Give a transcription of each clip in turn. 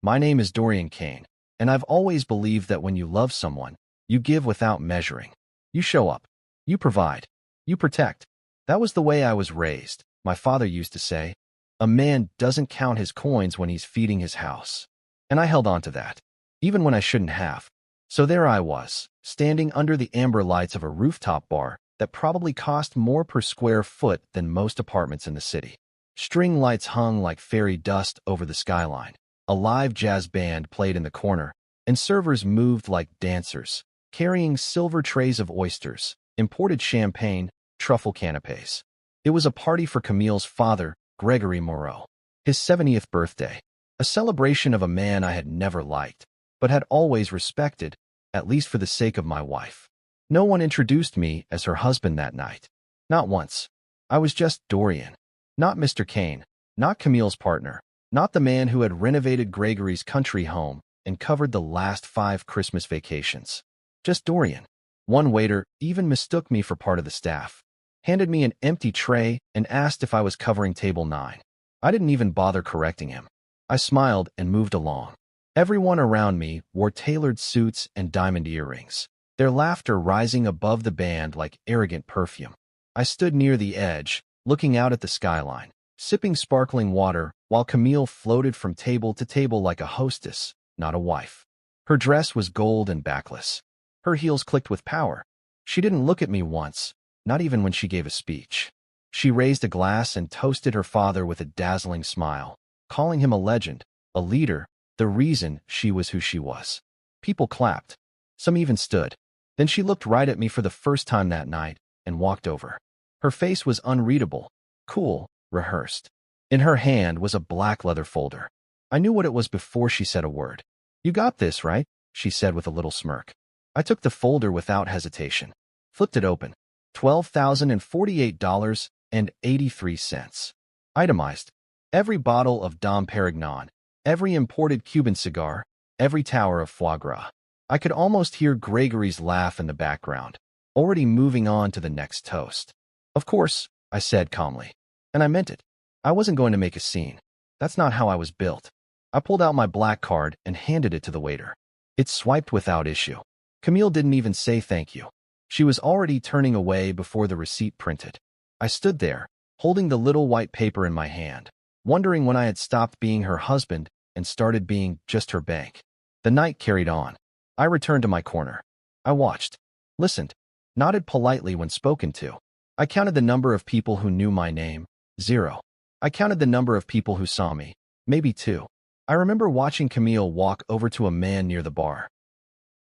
My name is Dorian Kane, and I've always believed that when you love someone, you give without measuring. You show up. You provide. You protect. That was the way I was raised. My father used to say, a man doesn't count his coins when he's feeding his house. And I held on to that, even when I shouldn't have. So there I was, standing under the amber lights of a rooftop bar that probably cost more per square foot than most apartments in the city. String lights hung like fairy dust over the skyline. A live jazz band played in the corner, and servers moved like dancers, carrying silver trays of oysters, imported champagne, truffle canapes. It was a party for Camille's father, Gregory Moreau. His 70th birthday, a celebration of a man I had never liked, but had always respected, at least for the sake of my wife. No one introduced me as her husband that night. Not once. I was just Dorian. Not Mr. Kane, not Camille's partner, not the man who had renovated Gregory's country home and covered the last 5 Christmas vacations. Just Dorian. One waiter even mistook me for part of the staff, handed me an empty tray, and asked if I was covering table 9. I didn't even bother correcting him. I smiled and moved along. Everyone around me wore tailored suits and diamond earrings, their laughter rising above the band like arrogant perfume. I stood near the edge, looking out at the skyline, sipping sparkling water while Camille floated from table to table like a hostess, not a wife. Her dress was gold and backless. Her heels clicked with power. She didn't look at me once, not even when she gave a speech. She raised a glass and toasted her father with a dazzling smile, calling him a legend, a leader, the reason she was who she was. People clapped. Some even stood. Then she looked right at me for the first time that night and walked over. Her face was unreadable, cool, rehearsed. In her hand was a black leather folder. I knew what it was before she said a word. "You got this, right?" she said with a little smirk. I took the folder without hesitation, flipped it open. $12,048.83. Itemized. Every bottle of Dom Perignon, every imported Cuban cigar, every tower of foie gras. I could almost hear Gregory's laugh in the background, already moving on to the next toast. "Of course," I said calmly. And I meant it. I wasn't going to make a scene. That's not how I was built. I pulled out my black card and handed it to the waiter. It swiped without issue. Camille didn't even say thank you. She was already turning away before the receipt printed. I stood there, holding the little white paper in my hand, wondering when I had stopped being her husband and started being just her bank. The night carried on. I returned to my corner. I watched, listened, nodded politely when spoken to. I counted the number of people who knew my name, 0. I counted the number of people who saw me, maybe 2. I remember watching Camille walk over to a man near the bar.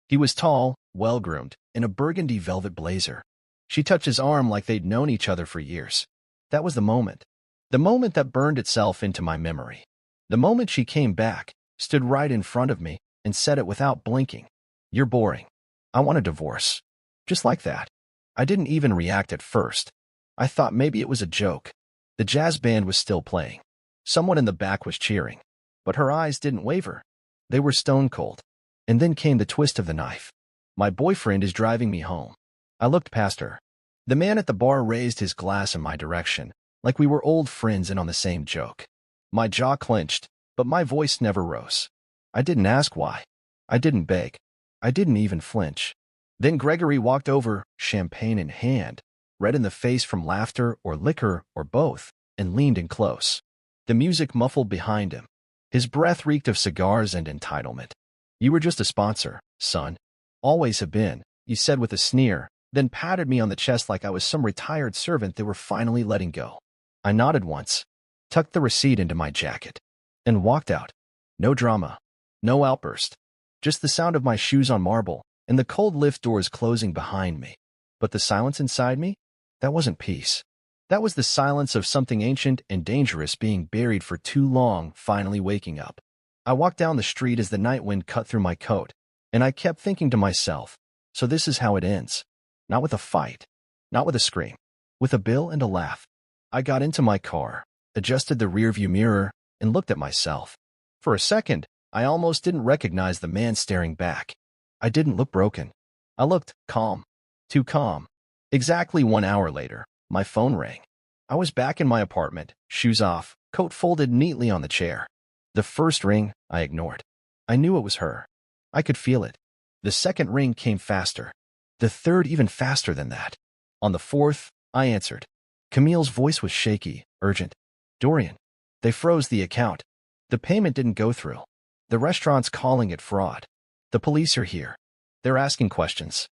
He was tall, well-groomed, in a burgundy velvet blazer. She touched his arm like they'd known each other for years. That was the moment that burned itself into my memory. The moment she came back, stood right in front of me, and said it without blinking. "You're boring. I want a divorce." Just like that. I didn't even react at first. I thought maybe it was a joke. The jazz band was still playing. Someone in the back was cheering. But her eyes didn't waver. They were stone cold. And then came the twist of the knife. "My boyfriend is driving me home." I looked past her. The man at the bar raised his glass in my direction, like we were old friends in on the same joke. My jaw clenched, but my voice never rose. I didn't ask why. I didn't beg. I didn't even flinch. Then Gregory walked over, champagne in hand, red in the face from laughter or liquor or both, and leaned in close. The music muffled behind him. His breath reeked of cigars and entitlement. "You were just a sponsor, son. Always have been," he said with a sneer, then patted me on the chest like I was some retired servant they were finally letting go. I nodded once, tucked the receipt into my jacket, and walked out. No drama, no outburst, just the sound of my shoes on marble and the cold lift doors closing behind me. But the silence inside me? That wasn't peace. That was the silence of something ancient and dangerous being buried for too long, finally waking up. I walked down the street as the night wind cut through my coat, and I kept thinking to myself, so this is how it ends. Not with a fight, not with a scream, with a bill and a laugh. I got into my car, adjusted the rearview mirror, and looked at myself. For a second, I almost didn't recognize the man staring back. I didn't look broken. I looked calm. Too calm. Exactly 1 hour later, my phone rang. I was back in my apartment, shoes off, coat folded neatly on the chair. The first ring, I ignored. I knew it was her. I could feel it. The second ring came faster. The third even faster than that. On the fourth, I answered. Camille's voice was shaky, urgent. Dorian. They froze the account. The payment didn't go through. The restaurant's calling it fraud. The police are here. They're asking questions.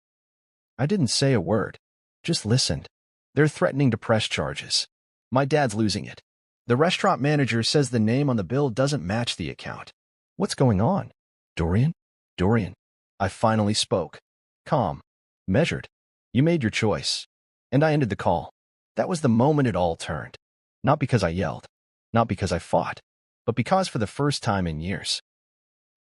I didn't say a word. Just listened. They're threatening to press charges. My dad's losing it. The restaurant manager says the name on the bill doesn't match the account. What's going on? Dorian? Dorian. I finally spoke. Calm. Measured. You made your choice. And I ended the call. That was the moment it all turned. Not because I yelled. Not because I fought. But because for the first time in years,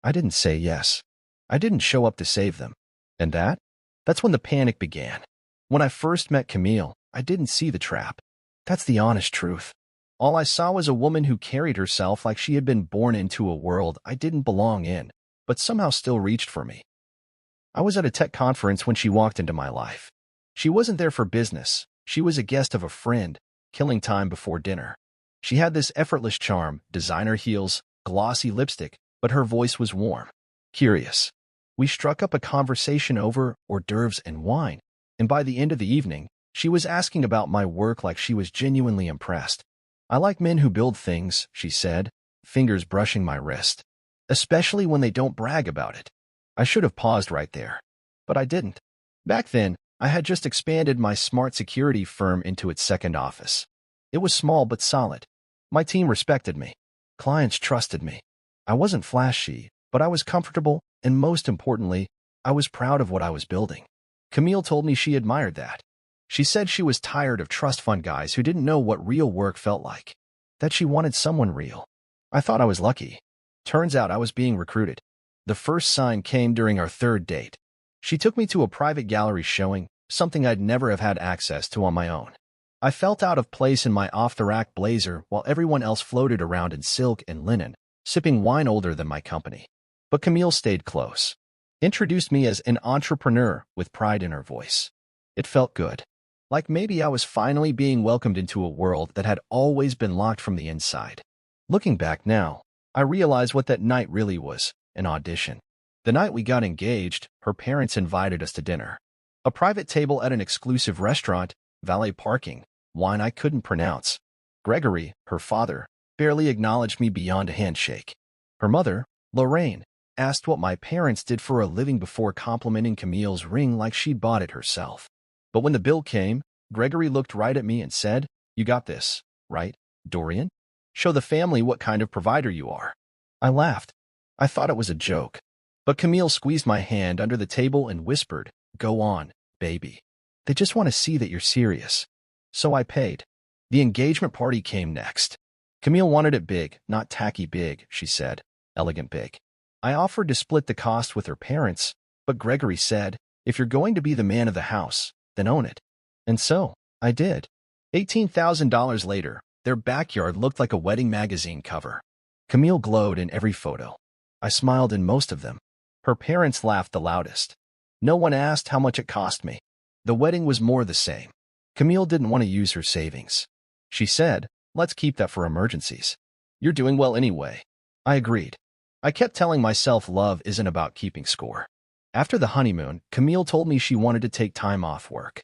I didn't say yes. I didn't show up to save them. And that's when the panic began. When I first met Camille, I didn't see the trap. That's the honest truth. All I saw was a woman who carried herself like she had been born into a world I didn't belong in, but somehow still reached for me. I was at a tech conference when she walked into my life. She wasn't there for business. She was a guest of a friend, killing time before dinner. She had this effortless charm, designer heels, glossy lipstick, but her voice was warm, curious. We struck up a conversation over hors d'oeuvres and wine, and by the end of the evening, she was asking about my work like she was genuinely impressed. I like men who build things, she said, fingers brushing my wrist. Especially when they don't brag about it. I should have paused right there. But I didn't. Back then, I had just expanded my smart security firm into its second office. It was small but solid. My team respected me. Clients trusted me. I wasn't flashy, but I was comfortable, and most importantly, I was proud of what I was building. Camille told me she admired that. She said she was tired of trust fund guys who didn't know what real work felt like. That she wanted someone real. I thought I was lucky. Turns out I was being recruited. The first sign came during our third date. She took me to a private gallery showing, something I'd never have had access to on my own. I felt out of place in my off-the-rack blazer while everyone else floated around in silk and linen, sipping wine older than my company. But Camille stayed close. Introduced me as an entrepreneur with pride in her voice. It felt good. Like maybe I was finally being welcomed into a world that had always been locked from the inside. Looking back now, I realize what that night really was, an audition. The night we got engaged, her parents invited us to dinner. A private table at an exclusive restaurant, valet parking, wine I couldn't pronounce. Gregory, her father, barely acknowledged me beyond a handshake. Her mother, Lorraine, asked what my parents did for a living before complimenting Camille's ring like she'd bought it herself. But when the bill came, Gregory looked right at me and said, "You got this, right, Dorian? Show the family what kind of provider you are." I laughed. I thought it was a joke. But Camille squeezed my hand under the table and whispered, "Go on, baby. They just want to see that you're serious." So I paid. The engagement party came next. Camille wanted it big, not tacky big, she said. Elegant big. I offered to split the cost with her parents, but Gregory said, "If you're going to be the man of the house, then own it." And so, I did. $18,000 later, their backyard looked like a wedding magazine cover. Camille glowed in every photo. I smiled in most of them. Her parents laughed the loudest. No one asked how much it cost me. The wedding was more the same. Camille didn't want to use her savings. She said, "Let's keep that for emergencies. You're doing well anyway." I agreed. I kept telling myself love isn't about keeping score. After the honeymoon, Camille told me she wanted to take time off work.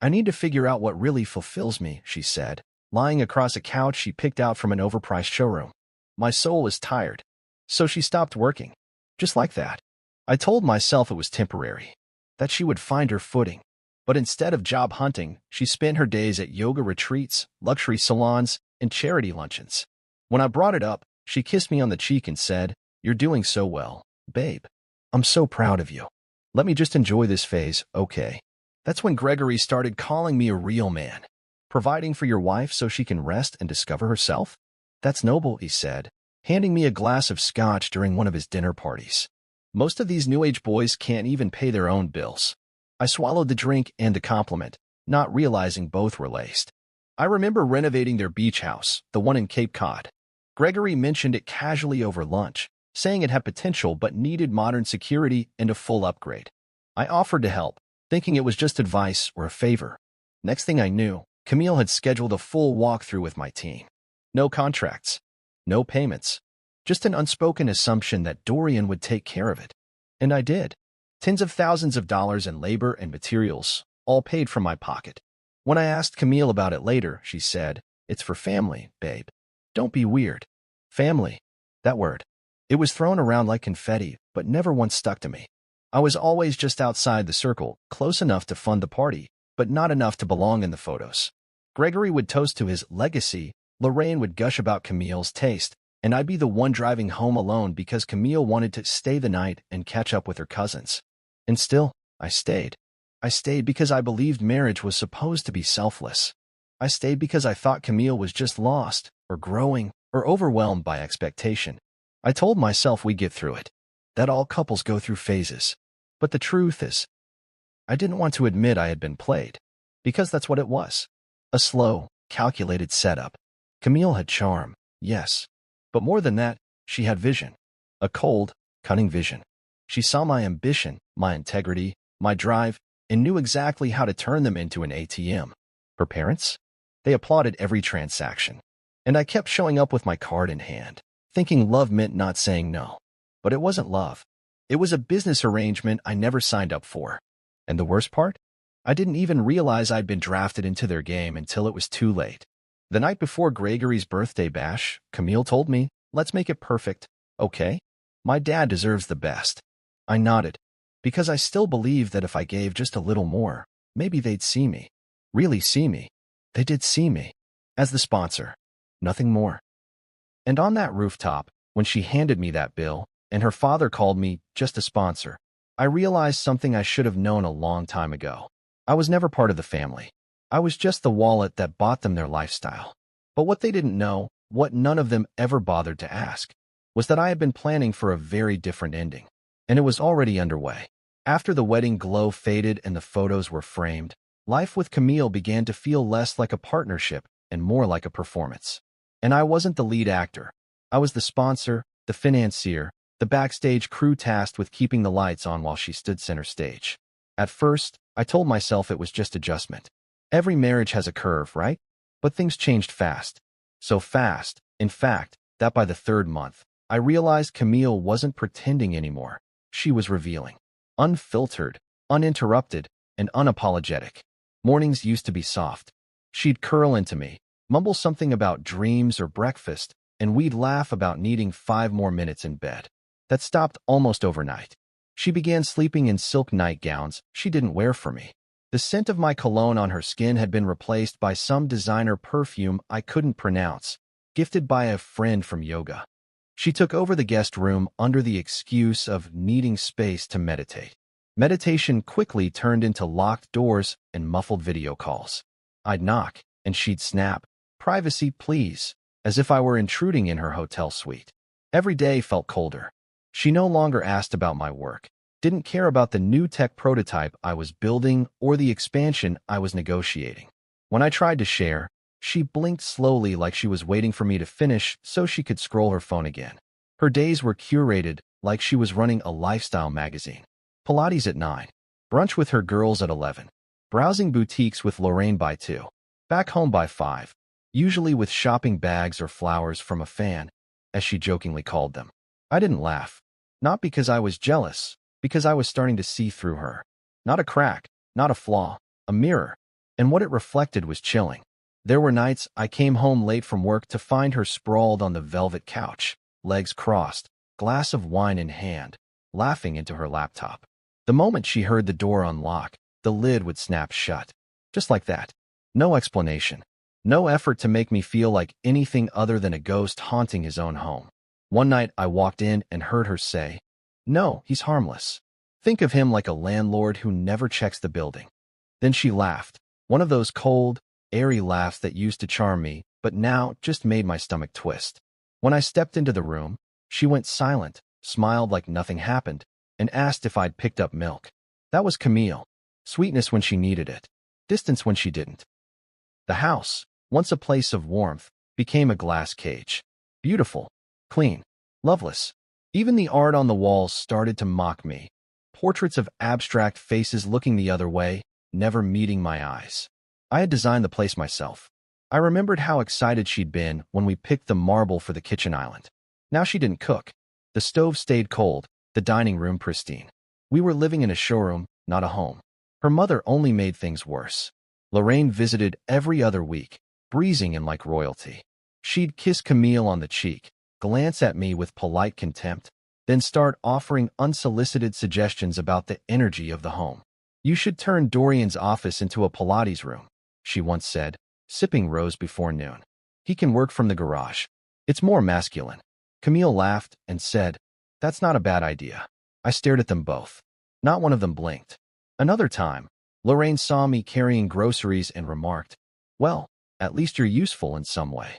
"I need to figure out what really fulfills me," she said, lying across a couch she picked out from an overpriced showroom. My soul was tired. So she stopped working. Just like that. I told myself it was temporary, that she would find her footing. But instead of job hunting, she spent her days at yoga retreats, luxury salons, and charity luncheons. When I brought it up, she kissed me on the cheek and said, "You're doing so well, babe. I'm so proud of you. Let me just enjoy this phase, okay?" That's when Gregory started calling me a real man. "Providing for your wife so she can rest and discover herself? That's noble," he said, handing me a glass of scotch during one of his dinner parties. Most of these new age boys can't even pay their own bills. I swallowed the drink and the compliment, not realizing both were laced. I remember renovating their beach house, the one in Cape Cod. Gregory mentioned it casually over lunch, saying it had potential but needed modern security and a full upgrade. I offered to help, thinking it was just advice or a favor. Next thing I knew, Camille had scheduled a full walkthrough with my team. No contracts. No payments. Just an unspoken assumption that Dorian would take care of it. And I did. Tens of thousands of dollars in labor and materials, all paid from my pocket. When I asked Camille about it later, she said, "It's for family, babe. Don't be weird." Family. That word. It was thrown around like confetti, but never once stuck to me. I was always just outside the circle, close enough to fund the party, but not enough to belong in the photos. Gregory would toast to his legacy, Lorraine would gush about Camille's taste, and I'd be the one driving home alone because Camille wanted to stay the night and catch up with her cousins. And still, I stayed. I stayed because I believed marriage was supposed to be selfless. I stayed because I thought Camille was just lost, or growing, or overwhelmed by expectation. I told myself we'd get through it, that all couples go through phases. But the truth is, I didn't want to admit I had been played, because that's what it was. A slow, calculated setup. Camille had charm, yes. But more than that, she had vision. A cold, cunning vision. She saw my ambition, my integrity, my drive, and knew exactly how to turn them into an ATM. Her parents? They applauded every transaction. And I kept showing up with my card in hand, thinking love meant not saying no. But it wasn't love. It was a business arrangement I never signed up for. And the worst part? I didn't even realize I'd been drafted into their game until it was too late. The night before Gregory's birthday bash, Camille told me, "Let's make it perfect, okay? My dad deserves the best." I nodded, because I still believed that if I gave just a little more, maybe they'd see me. Really see me. They did see me. As the sponsor. Nothing more. And on that rooftop, when she handed me that bill, and her father called me just a sponsor, I realized something I should have known a long time ago. I was never part of the family. I was just the wallet that bought them their lifestyle. But what they didn't know, what none of them ever bothered to ask, was that I had been planning for a very different ending. And it was already underway. After the wedding glow faded and the photos were framed, life with Camille began to feel less like a partnership and more like a performance. And I wasn't the lead actor. I was the sponsor, the financier, the backstage crew tasked with keeping the lights on while she stood center stage. At first, I told myself it was just adjustment. Every marriage has a curve, right? But things changed fast. So fast, in fact, that by the third month, I realized Camille wasn't pretending anymore. She was revealing. Unfiltered, uninterrupted, and unapologetic. Mornings used to be soft. She'd curl into me, mumble something about dreams or breakfast, and we'd laugh about needing 5 more minutes in bed. That stopped almost overnight. She began sleeping in silk nightgowns she didn't wear for me. The scent of my cologne on her skin had been replaced by some designer perfume I couldn't pronounce, gifted by a friend from yoga. She took over the guest room under the excuse of needing space to meditate. Meditation quickly turned into locked doors and muffled video calls. I'd knock, and she'd snap, "Privacy, please," as if I were intruding in her hotel suite. Every day felt colder. She no longer asked about my work, didn't care about the new tech prototype I was building or the expansion I was negotiating. When I tried to share, she blinked slowly like she was waiting for me to finish so she could scroll her phone again. Her days were curated like she was running a lifestyle magazine. Pilates at 9, brunch with her girls at 11, browsing boutiques with Lorraine by 2, back home by 5, usually with shopping bags or flowers from a fan, as she jokingly called them. I didn't laugh. Not because I was jealous, because I was starting to see through her. Not a crack, not a flaw, a mirror. And what it reflected was chilling. There were nights I came home late from work to find her sprawled on the velvet couch, legs crossed, glass of wine in hand, laughing into her laptop. The moment she heard the door unlock, the lid would snap shut. Just like that. No explanation. No effort to make me feel like anything other than a ghost haunting his own home. One night I walked in and heard her say, "No, he's harmless. Think of him like a landlord who never checks the building." Then she laughed, one of those cold, airy laughs that used to charm me, but now just made my stomach twist. When I stepped into the room, she went silent, smiled like nothing happened, and asked if I'd picked up milk. That was Camille. Sweetness when she needed it, distance when she didn't. The house, once a place of warmth, became a glass cage. Beautiful, clean, loveless. Even the art on the walls started to mock me. Portraits of abstract faces looking the other way, never meeting my eyes. I had designed the place myself. I remembered how excited she'd been when we picked the marble for the kitchen island. Now she didn't cook. The stove stayed cold, the dining room pristine. We were living in a showroom, not a home. Her mother only made things worse. Lorraine visited every other week, breezing in like royalty. She'd kiss Camille on the cheek, glance at me with polite contempt, then start offering unsolicited suggestions about the energy of the home. "You should turn Dorian's office into a Pilates room," she once said, sipping rose before noon. "He can work from the garage. It's more masculine." Camille laughed and said, "That's not a bad idea." I stared at them both. Not one of them blinked. Another time, Lorraine saw me carrying groceries and remarked, "Well, at least you're useful in some way."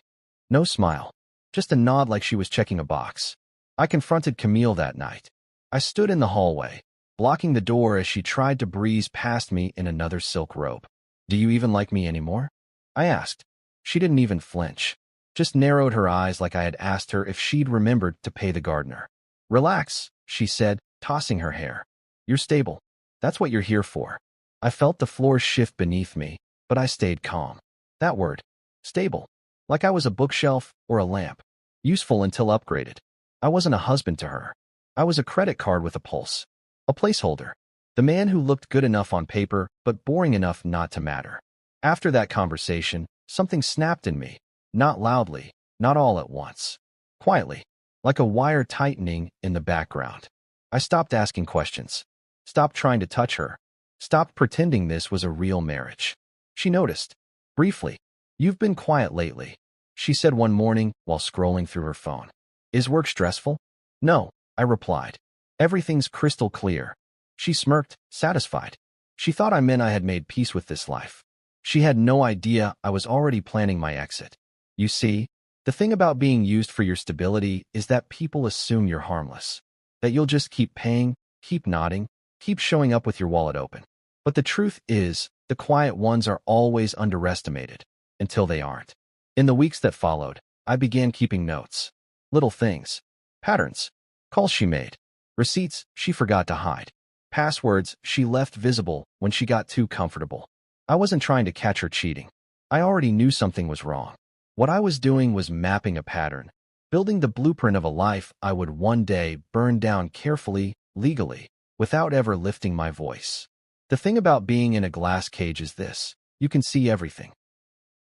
No smile, just a nod like she was checking a box. I confronted Camille that night. I stood in the hallway, blocking the door as she tried to breeze past me in another silk robe. "Do you even like me anymore?" I asked. She didn't even flinch, just narrowed her eyes like I had asked her if she'd remembered to pay the gardener. "Relax," she said, tossing her hair. "You're stable. That's what you're here for." I felt the floor shift beneath me, but I stayed calm. That word, stable, like I was a bookshelf or a lamp, useful until upgraded. I wasn't a husband to her. I was a credit card with a pulse, a placeholder, the man who looked good enough on paper but boring enough not to matter. After that conversation, something snapped in me, not loudly, not all at once, quietly, like a wire tightening in the background. I stopped asking questions, stopped trying to touch her, stopped pretending this was a real marriage. She noticed, briefly. "You've been quiet lately," she said one morning while scrolling through her phone. "Is work stressful?" "No," I replied. "Everything's crystal clear." She smirked, satisfied. She thought I meant I had made peace with this life. She had no idea I was already planning my exit. You see, the thing about being used for your stability is that people assume you're harmless, that you'll just keep paying, keep nodding, keep showing up with your wallet open. But the truth is, the quiet ones are always underestimated, until they aren't. In the weeks that followed, I began keeping notes. Little things. Patterns. Calls she made. Receipts she forgot to hide. Passwords she left visible when she got too comfortable. I wasn't trying to catch her cheating. I already knew something was wrong. What I was doing was mapping a pattern, building the blueprint of a life I would one day burn down carefully, legally, without ever lifting my voice. The thing about being in a glass cage is this: you can see everything.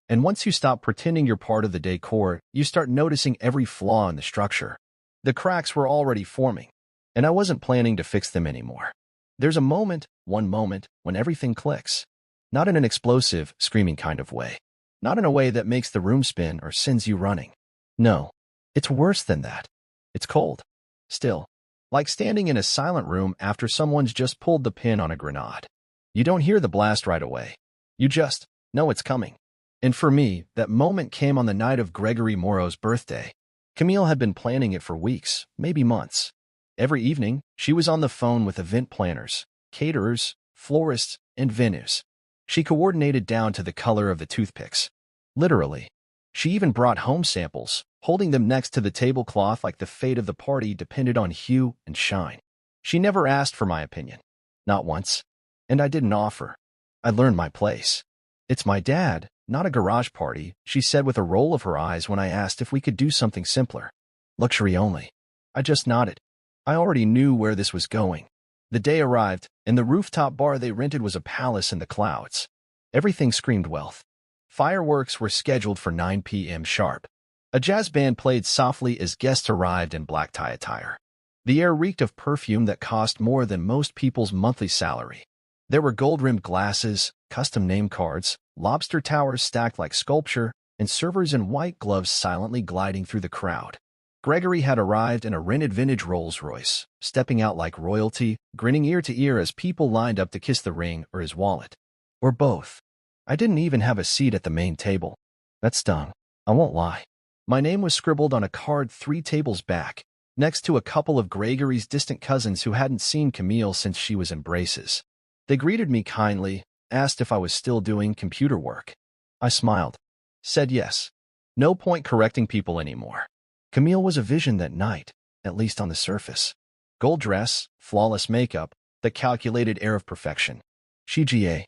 And once you stop pretending you're part of the decor, you start noticing every flaw in the structure. The cracks were already forming, and I wasn't planning to fix them anymore. There's a moment, one moment, when everything clicks. Not in an explosive, screaming kind of way. Not in a way that makes the room spin or sends you running. No, it's worse than that. It's cold. Still. Like standing in a silent room after someone's just pulled the pin on a grenade. You don't hear the blast right away. You just know it's coming. And for me, that moment came on the night of Gregory Morrow's birthday. Camille had been planning it for weeks, maybe months. Every evening, she was on the phone with event planners, caterers, florists, and venues. She coordinated down to the color of the toothpicks. Literally. She even brought home samples, holding them next to the tablecloth like the fate of the party depended on hue and shine. She never asked for my opinion. Not once. And I didn't offer. I learned my place. "It's my dad, not a garage party," she said with a roll of her eyes when I asked if we could do something simpler. "Luxury only." I just nodded. I already knew where this was going. The day arrived, and the rooftop bar they rented was a palace in the clouds. Everything screamed wealth. Fireworks were scheduled for 9 p.m. sharp. A jazz band played softly as guests arrived in black tie attire. The air reeked of perfume that cost more than most people's monthly salary. There were gold-rimmed glasses, custom name cards, lobster towers stacked like sculpture, and servers in white gloves silently gliding through the crowd. Gregory had arrived in a rented vintage Rolls-Royce, stepping out like royalty, grinning ear to ear as people lined up to kiss the ring or his wallet. Or both. I didn't even have a seat at the main table. That stung. I won't lie. My name was scribbled on a card 3 tables back, next to a couple of Gregory's distant cousins who hadn't seen Camille since she was in braces. They greeted me kindly, asked if I was still doing computer work. I smiled. Said yes. No point correcting people anymore. Camille was a vision that night, at least on the surface. Gold dress, flawless makeup, the calculated air of perfection. She GA.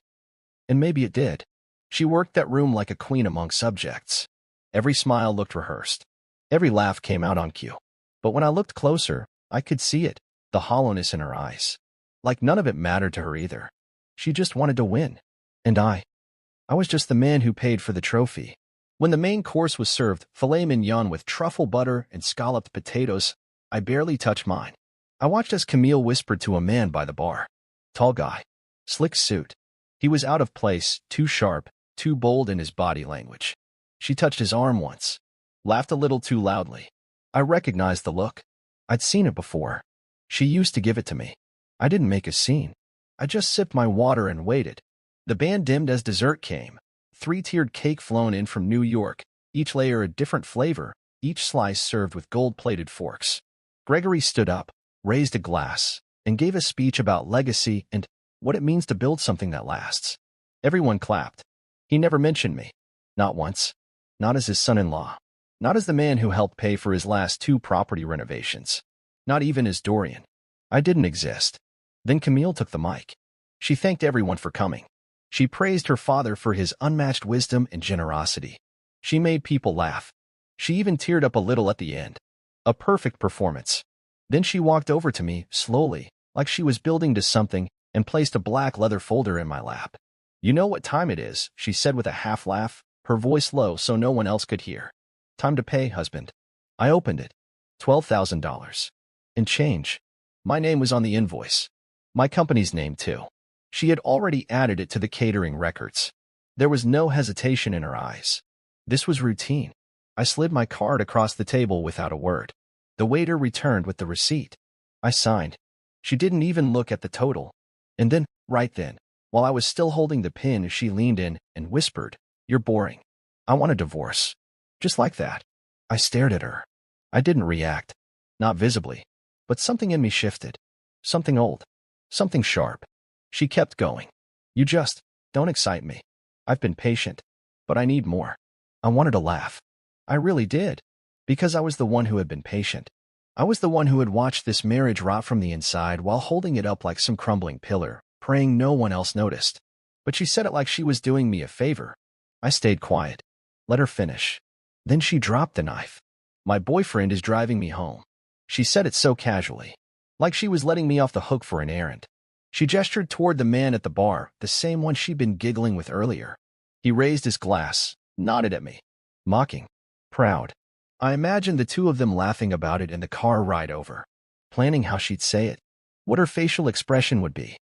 And maybe it did. She worked that room like a queen among subjects. Every smile looked rehearsed. Every laugh came out on cue. But when I looked closer, I could see it, the hollowness in her eyes. Like none of it mattered to her either. She just wanted to win. And I was just the man who paid for the trophy. When the main course was served, filet mignon with truffle butter and scalloped potatoes, I barely touched mine. I watched as Camille whispered to a man by the bar. Tall guy. Slick suit. He was out of place, too sharp, too bold in his body language. She touched his arm once. Laughed a little too loudly. I recognized the look. I'd seen it before. She used to give it to me. I didn't make a scene. I just sipped my water and waited. The band dimmed as dessert came. 3-tiered cake flown in from New York, each layer a different flavor, each slice served with gold-plated forks. Gregory stood up, raised a glass, and gave a speech about legacy and what it means to build something that lasts. Everyone clapped. He never mentioned me. Not once. Not as his son-in-law. Not as the man who helped pay for his last 2 property renovations. Not even as Dorian. I didn't exist. Then Camille took the mic. She thanked everyone for coming. She praised her father for his unmatched wisdom and generosity. She made people laugh. She even teared up a little at the end. A perfect performance. Then she walked over to me, slowly, like she was building to something, and placed a black leather folder in my lap. "You know what time it is," she said with a half laugh, her voice low so no one else could hear. "Time to pay, husband." I opened it. $12,000. In change. My name was on the invoice. My company's name, too. She had already added it to the catering records. There was no hesitation in her eyes. This was routine. I slid my card across the table without a word. The waiter returned with the receipt. I signed. She didn't even look at the total. And then, right then, while I was still holding the pin, she leaned in and whispered, "You're boring. I want a divorce." Just like that. I stared at her. I didn't react. Not visibly. But something in me shifted. Something old. Something sharp. She kept going. "You just don't excite me. I've been patient. But I need more." I wanted to laugh. I really did. Because I was the one who had been patient. I was the one who had watched this marriage rot from the inside while holding it up like some crumbling pillar, praying no one else noticed. But she said it like she was doing me a favor. I stayed quiet. Let her finish. Then she dropped the knife. "My boyfriend is driving me home." She said it so casually. Like she was letting me off the hook for an errand. She gestured toward the man at the bar, the same one she'd been giggling with earlier. He raised his glass, nodded at me. Mocking. Proud. I imagined the two of them laughing about it in the car ride over. Planning how she'd say it. What her facial expression would be.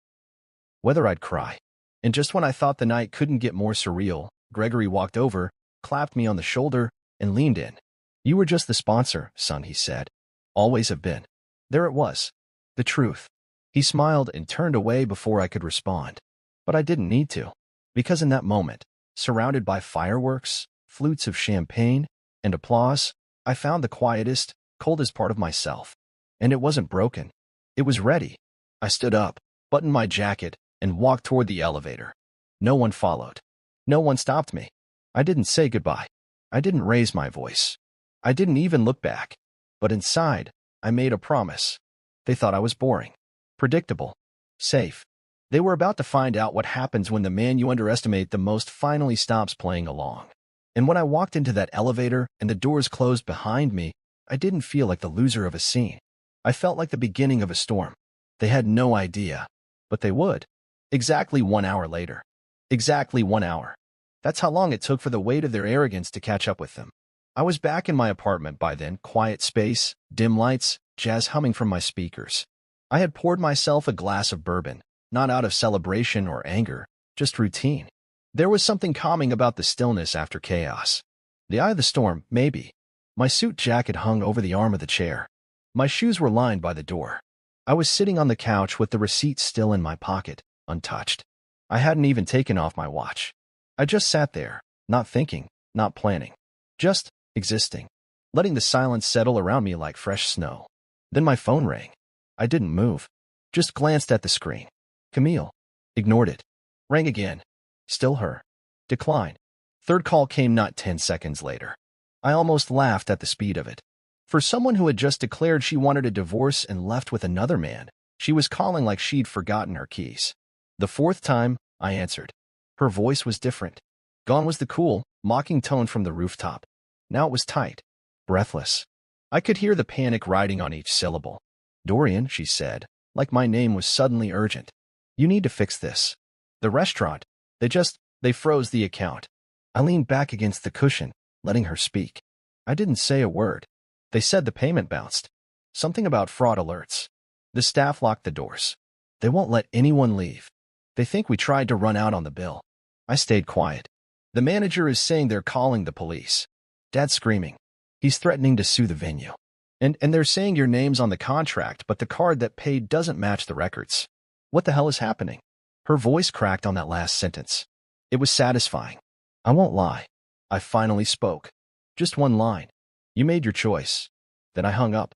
Whether I'd cry. And just when I thought the night couldn't get more surreal, Gregory walked over, clapped me on the shoulder, and leaned in. "You were just the sponsor, son," he said. "Always have been." There it was. The truth. He smiled and turned away before I could respond. But I didn't need to. Because in that moment, surrounded by fireworks, flutes of champagne, and applause, I found the quietest, coldest part of myself. And it wasn't broken. It was ready. I stood up, buttoned my jacket, and walked toward the elevator. No one followed. No one stopped me. I didn't say goodbye. I didn't raise my voice. I didn't even look back. But inside, I made a promise. They thought I was boring. Predictable. Safe. They were about to find out what happens when the man you underestimate the most finally stops playing along. And when I walked into that elevator and the doors closed behind me, I didn't feel like the loser of a scene. I felt like the beginning of a storm. They had no idea. But they would. Exactly 1 hour later. Exactly 1 hour. That's how long it took for the weight of their arrogance to catch up with them. I was back in my apartment by then, quiet space, dim lights, jazz humming from my speakers. I had poured myself a glass of bourbon, not out of celebration or anger, just routine. There was something calming about the stillness after chaos. The eye of the storm, maybe. My suit jacket hung over the arm of the chair. My shoes were lined by the door. I was sitting on the couch with the receipt still in my pocket, untouched. I hadn't even taken off my watch. I just sat there, not thinking, not planning. Just existing. Letting the silence settle around me like fresh snow. Then my phone rang. I didn't move. Just glanced at the screen. Camille. Ignored it. Rang again. Still her. Decline. Third call came not 10 seconds later. I almost laughed at the speed of it. For someone who had just declared she wanted a divorce and left with another man, she was calling like she'd forgotten her keys. The fourth time, I answered. Her voice was different. Gone was the cool, mocking tone from the rooftop. Now it was tight. Breathless. I could hear the panic riding on each syllable. Dorian, she said, like my name was suddenly urgent. You need to fix this. The restaurant, they froze the account. I leaned back against the cushion, letting her speak. I didn't say a word. They said the payment bounced. Something about fraud alerts. The staff locked the doors. They won't let anyone leave. They think we tried to run out on the bill. I stayed quiet. The manager is saying they're calling the police. Dad's screaming. He's threatening to sue the venue. And they're saying your name's on the contract, but the card that paid doesn't match the records. What the hell is happening? Her voice cracked on that last sentence. It was satisfying. I won't lie. I finally spoke. Just one line. You made your choice. Then I hung up.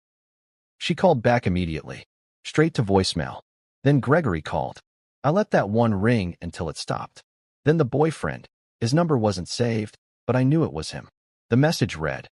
She called back immediately, straight to voicemail. Then Gregory called. I let that one ring until it stopped. Then the boyfriend. His number wasn't saved, but I knew it was him. The message read,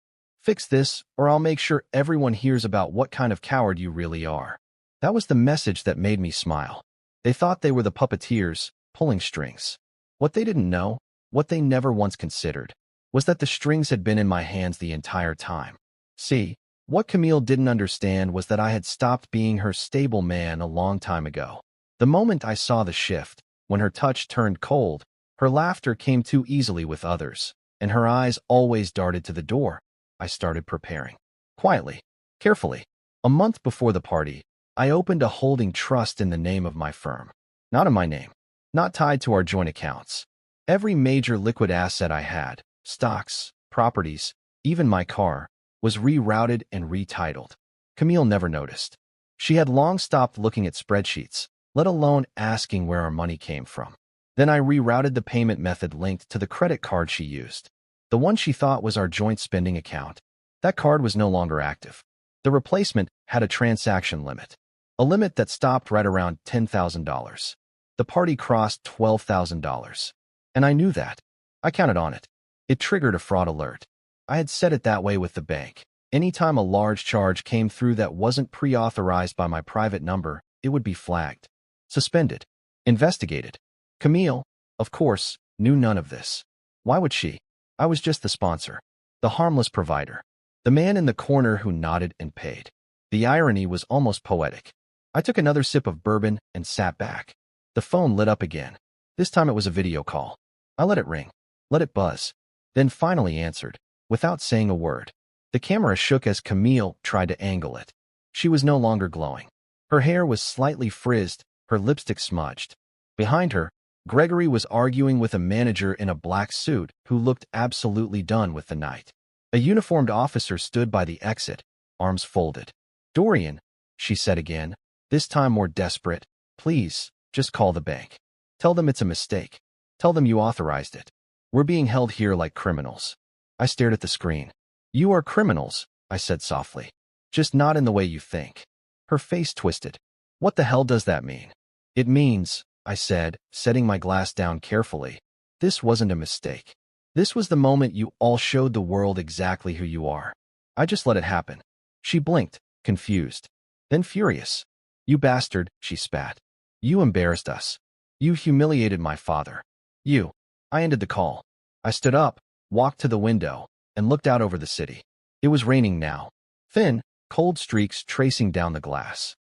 "Fix this, or I'll make sure everyone hears about what kind of coward you really are." That was the message that made me smile. They thought they were the puppeteers, pulling strings. What they didn't know, what they never once considered, was that the strings had been in my hands the entire time. See, what Camille didn't understand was that I had stopped being her stable man a long time ago. The moment I saw the shift, when her touch turned cold, her laughter came too easily with others, and her eyes always darted to the door, I started preparing. Quietly, carefully. A month before the party, I opened a holding trust in the name of my firm. Not in my name. Not tied to our joint accounts. Every major liquid asset I had, stocks, properties, even my car, was rerouted and retitled. Camille never noticed. She had long stopped looking at spreadsheets, let alone asking where our money came from. Then I rerouted the payment method linked to the credit card she used, the one she thought was our joint spending account. That card was no longer active. The replacement had a transaction limit, a limit that stopped right around $10,000. The party crossed $12,000. And I knew that. I counted on it. It triggered a fraud alert. I had set it that way with the bank. Anytime a large charge came through that wasn't pre-authorized by my private number, it would be flagged, suspended, investigated. Camille, of course, knew none of this. Why would she? I was just the sponsor, the harmless provider, the man in the corner who nodded and paid. The irony was almost poetic. I took another sip of bourbon and sat back. The phone lit up again. This time it was a video call. I let it ring, let it buzz, then finally answered, without saying a word. The camera shook as Camille tried to angle it. She was no longer glowing. Her hair was slightly frizzed, her lipstick smudged. Behind her, Gregory was arguing with a manager in a black suit who looked absolutely done with the night. A uniformed officer stood by the exit, arms folded. "Dorian," she said again, this time more desperate, "please, just call the bank. Tell them it's a mistake. Tell them you authorized it. We're being held here like criminals." I stared at the screen. "You are criminals," I said softly. "Just not in the way you think." Her face twisted. "What the hell does that mean?" "It means," I said, setting my glass down carefully, "this wasn't a mistake. This was the moment you all showed the world exactly who you are. I just let it happen." She blinked, confused, then furious. "You bastard," she spat. "You embarrassed us. You humiliated my father. You." I ended the call. I stood up, walked to the window, and looked out over the city. It was raining now, thin, cold streaks tracing down the glass.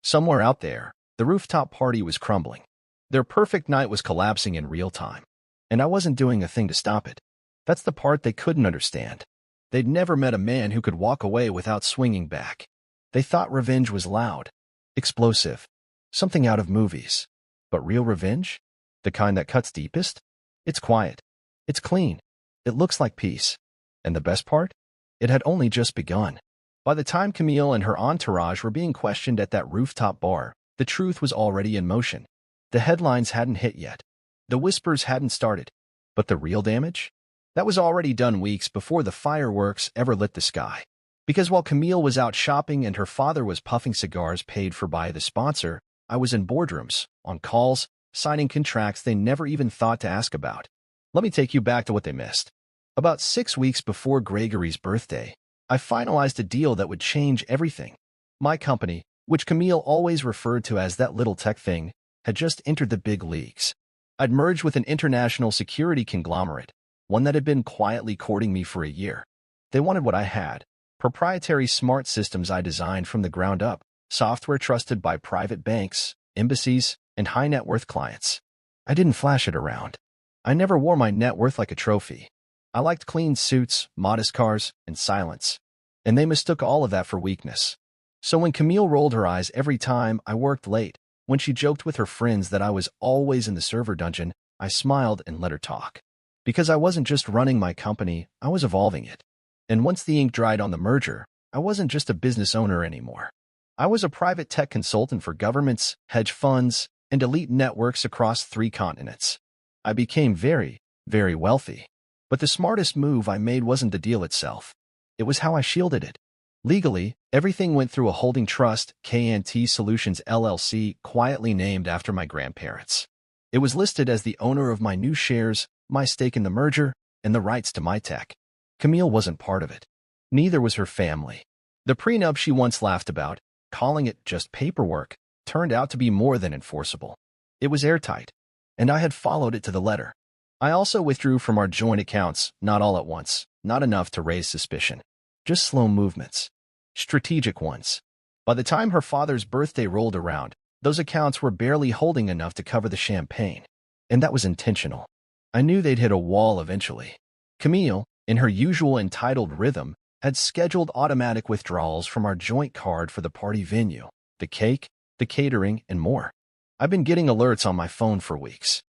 Somewhere out there, the rooftop party was crumbling. Their perfect night was collapsing in real time, and I wasn't doing a thing to stop it. That's the part they couldn't understand. They'd never met a man who could walk away without swinging back. They thought revenge was loud, explosive, something out of movies. But real revenge? The kind that cuts deepest? It's quiet. It's clean. It looks like peace. And the best part? It had only just begun. By the time Camille and her entourage were being questioned at that rooftop bar, the truth was already in motion. The headlines hadn't hit yet. The whispers hadn't started. But the real damage? That was already done weeks before the fireworks ever lit the sky. Because while Camille was out shopping and her father was puffing cigars paid for by the sponsor, I was in boardrooms, on calls, signing contracts they never even thought to ask about. Let me take you back to what they missed. About 6 weeks before Gregory's birthday, I finalized a deal that would change everything. My company, which Camille always referred to as that little tech thing, had just entered the big leagues. I'd merged with an international security conglomerate, one that had been quietly courting me for a year. They wanted what I had, Proprietary smart systems I designed from the ground up, software trusted by private banks, embassies, and high-net-worth clients. I didn't flash it around. I never wore my net worth like a trophy. I liked clean suits, modest cars, and silence. And they mistook all of that for weakness. So when Camille rolled her eyes every time I worked late, when she joked with her friends that I was always in the server dungeon, I smiled and let her talk. Because I wasn't just running my company, I was evolving it. And once the ink dried on the merger, I wasn't just a business owner anymore. I was a private tech consultant for governments, hedge funds, and elite networks across 3 continents. I became very, very wealthy. But the smartest move I made wasn't the deal itself. It was how I shielded it. Legally, everything went through a holding trust, K&T Solutions LLC, quietly named after my grandparents. It was listed as the owner of my new shares, my stake in the merger, and the rights to my tech. Camille wasn't part of it. Neither was her family. The prenup she once laughed about, calling it just paperwork, turned out to be more than enforceable. It was airtight, and I had followed it to the letter. I also withdrew from our joint accounts, not all at once, not enough to raise suspicion. Just slow movements. Strategic ones. By the time her father's birthday rolled around, those accounts were barely holding enough to cover the champagne. And that was intentional. I knew they'd hit a wall eventually. Camille, in her usual entitled rhythm, had scheduled automatic withdrawals from our joint card for the party venue, the cake, the catering, and more. I've been getting alerts on my phone for weeks.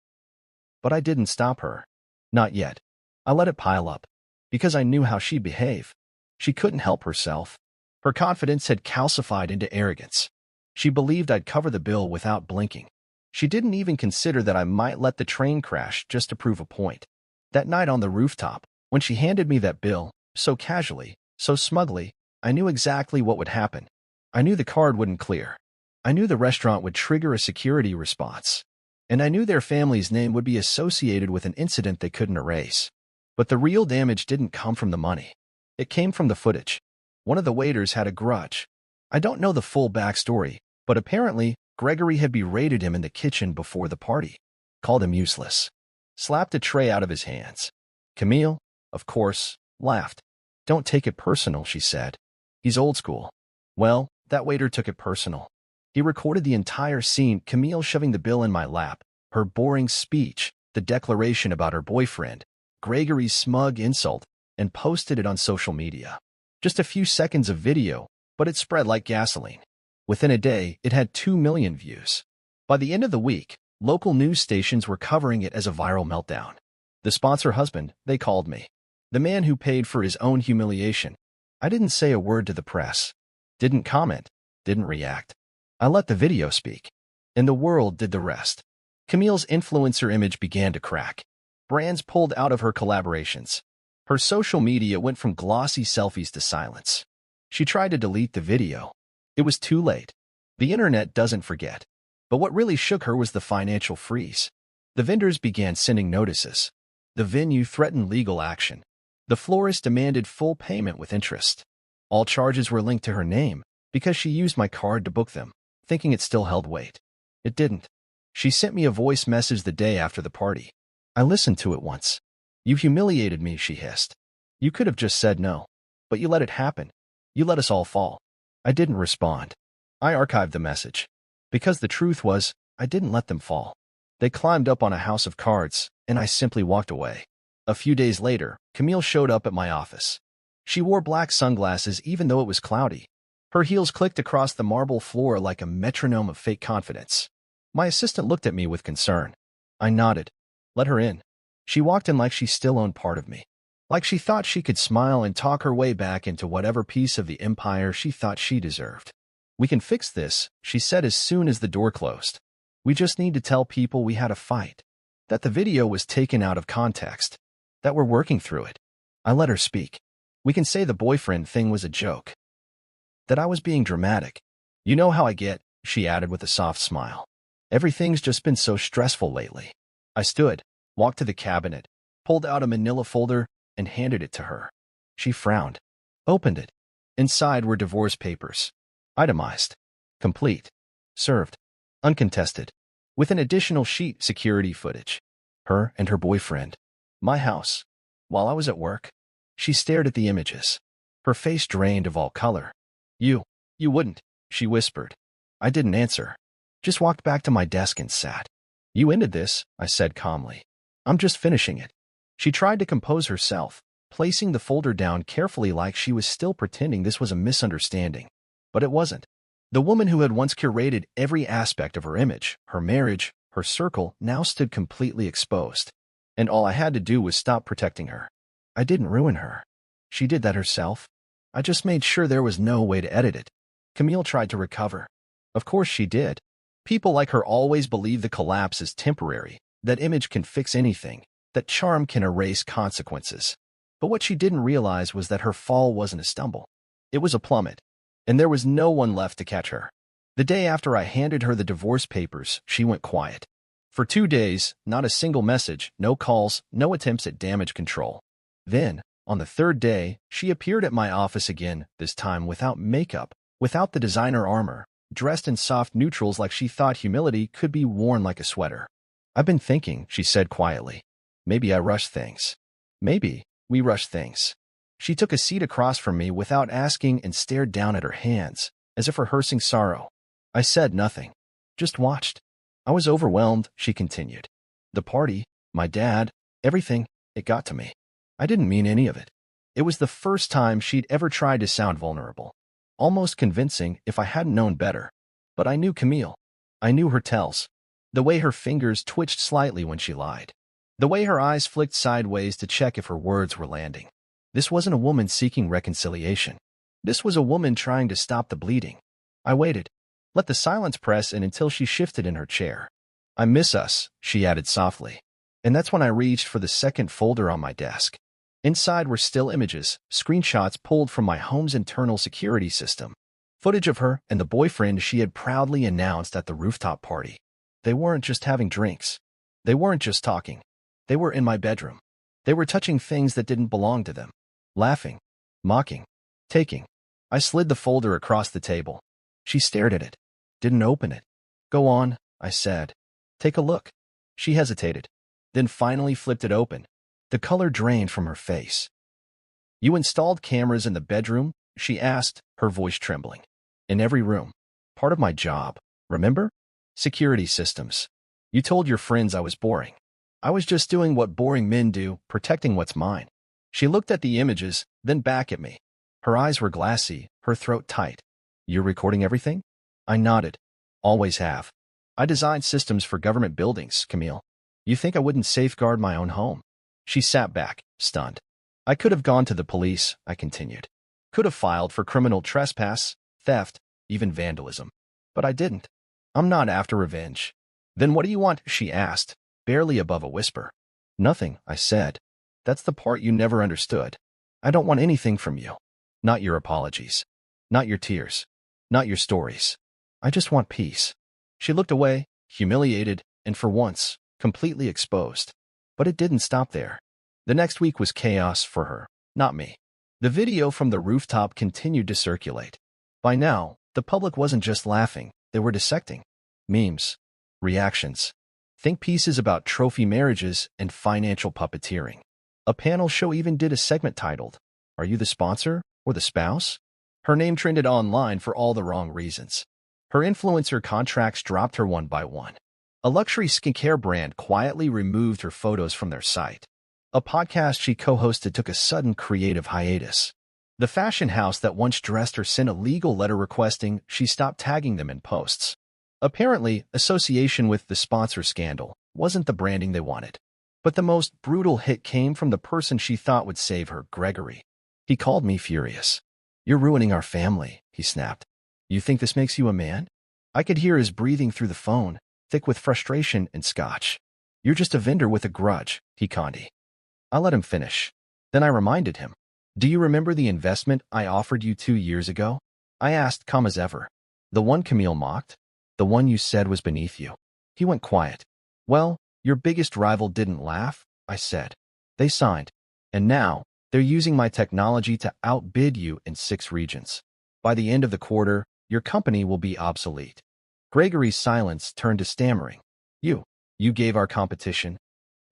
But I didn't stop her. Not yet. I let it pile up. Because I knew how she'd behave. She couldn't help herself. Her confidence had calcified into arrogance. She believed I'd cover the bill without blinking. She didn't even consider that I might let the train crash just to prove a point. That night on the rooftop, when she handed me that bill, so casually, so smugly, I knew exactly what would happen. I knew the card wouldn't clear. I knew the restaurant would trigger a security response. And I knew their family's name would be associated with an incident they couldn't erase. But the real damage didn't come from the money. It came from the footage. One of the waiters had a grudge. I don't know the full backstory, but apparently, Gregory had berated him in the kitchen before the party, called him useless, slapped a tray out of his hands. Camille, of course, laughed. "Don't take it personal," she said. "He's old school." Well, that waiter took it personal. He recorded the entire scene, Camille shoving the bill in my lap, her boring speech, the declaration about her boyfriend, Gregory's smug insult, and posted it on social media. Just a few seconds of video, but it spread like gasoline. Within a day, it had 2 million views. By the end of the week, local news stations were covering it as a viral meltdown. The sponsor husband, they called me. The man who paid for his own humiliation. I didn't say a word to the press. Didn't comment. Didn't react. I let the video speak. And the world did the rest. Camille's influencer image began to crack. Brands pulled out of her collaborations. Her social media went from glossy selfies to silence. She tried to delete the video. It was too late. The internet doesn't forget. But what really shook her was the financial freeze. The vendors began sending notices. The venue threatened legal action. The florist demanded full payment with interest. All charges were linked to her name because she used my card to book them, thinking it still held weight. It didn't. She sent me a voice message the day after the party. I listened to it once. "You humiliated me," she hissed. "You could have just said no. But you let it happen. You let us all fall." I didn't respond. I archived the message. Because the truth was, I didn't let them fall. They climbed up on a house of cards, and I simply walked away. A few days later, Camille showed up at my office. She wore black sunglasses even though it was cloudy. Her heels clicked across the marble floor like a metronome of fake confidence. My assistant looked at me with concern. I nodded. Let her in. She walked in like she still owned part of me. Like she thought she could smile and talk her way back into whatever piece of the empire she thought she deserved. "We can fix this," she said as soon as the door closed. "We just need to tell people we had a fight. That the video was taken out of context. That we're working through it." I let her speak. "We can say the boyfriend thing was a joke. That I was being dramatic. You know how I get," she added with a soft smile. "Everything's just been so stressful lately." I stood, walked to the cabinet, pulled out a manila folder, and handed it to her. She frowned, opened it. Inside were divorce papers. Itemized. Complete. Served. Uncontested. With an additional sheet, security footage. Her and her boyfriend. My house. While I was at work, she stared at the images. Her face drained of all color. You wouldn't, she whispered. I didn't answer. Just walked back to my desk and sat. You ended this, I said calmly. I'm just finishing it. She tried to compose herself, placing the folder down carefully like she was still pretending this was a misunderstanding. But it wasn't. The woman who had once curated every aspect of her image, her marriage, her circle, now stood completely exposed. And all I had to do was stop protecting her. I didn't ruin her. She did that herself. I just made sure there was no way to edit it. Camille tried to recover. Of course she did. People like her always believe the collapse is temporary, that image can fix anything, that charm can erase consequences. But what she didn't realize was that her fall wasn't a stumble. It was a plummet, and there was no one left to catch her. The day after I handed her the divorce papers, she went quiet. For 2 days, not a single message, no calls, no attempts at damage control. Then, on the 3rd day, she appeared at my office again, this time without makeup, without the designer armor, dressed in soft neutrals like she thought humility could be worn like a sweater. I've been thinking, she said quietly. Maybe I rushed things. Maybe we rushed things. She took a seat across from me without asking and stared down at her hands, as if rehearsing sorrow. I said nothing. Just watched. I was overwhelmed, she continued. The party, my dad, everything, it got to me. I didn't mean any of it. It was the first time she'd ever tried to sound vulnerable. Almost convincing if I hadn't known better. But I knew Camille. I knew her tells. The way her fingers twitched slightly when she lied. The way her eyes flicked sideways to check if her words were landing. This wasn't a woman seeking reconciliation. This was a woman trying to stop the bleeding. I waited. Let the silence press in until she shifted in her chair. I miss us, she added softly. And that's when I reached for the second folder on my desk. Inside were still images, screenshots pulled from my home's internal security system. Footage of her and the boyfriend she had proudly announced at the rooftop party. They weren't just having drinks. They weren't just talking. They were in my bedroom. They were touching things that didn't belong to them. Laughing. Mocking. Taking. I slid the folder across the table. She stared at it. Didn't open it. Go on, I said. Take a look. She hesitated. Then finally flipped it open. The color drained from her face. You installed cameras in the bedroom? She asked, her voice trembling. In every room. Part of my job. Remember? Security systems. You told your friends I was boring. I was just doing what boring men do, protecting what's mine. She looked at the images, then back at me. Her eyes were glassy, her throat tight. You're recording everything? I nodded. Always have. I designed systems for government buildings, Camille. You think I wouldn't safeguard my own home? She sat back, stunned. I could have gone to the police, I continued. Could have filed for criminal trespass, theft, even vandalism. But I didn't. I'm not after revenge. Then what do you want? She asked, barely above a whisper. Nothing, I said. That's the part you never understood. I don't want anything from you. Not your apologies. Not your tears. Not your stories. I just want peace. She looked away, humiliated, and for once, completely exposed. But it didn't stop there. The next week was chaos for her, not me. The video from the rooftop continued to circulate. By now, the public wasn't just laughing, they were dissecting. Memes. Reactions. Think pieces about trophy marriages and financial puppeteering. A panel show even did a segment titled, Are You the Sponsor or the Spouse? Her name trended online for all the wrong reasons. Her influencer contracts dropped her one by one. A luxury skincare brand quietly removed her photos from their site. A podcast she co-hosted took a sudden creative hiatus. The fashion house that once dressed her sent a legal letter requesting she stop tagging them in posts. Apparently, association with the sponsor scandal wasn't the branding they wanted. But the most brutal hit came from the person she thought would save her, Gregory. He called me furious. You're ruining our family, he snapped. You think this makes you a man? I could hear his breathing through the phone, thick with frustration and scotch. You're just a vendor with a grudge, he conned. I let him finish. Then I reminded him. Do you remember the investment I offered you 2 years ago? I asked calm as ever. The one Camille mocked? The one you said was beneath you? He went quiet. Well, your biggest rival didn't laugh, I said. They signed. And now, they're using my technology to outbid you in 6 regions. By the end of the quarter, your company will be obsolete. Gregory's silence turned to stammering. You gave our competition?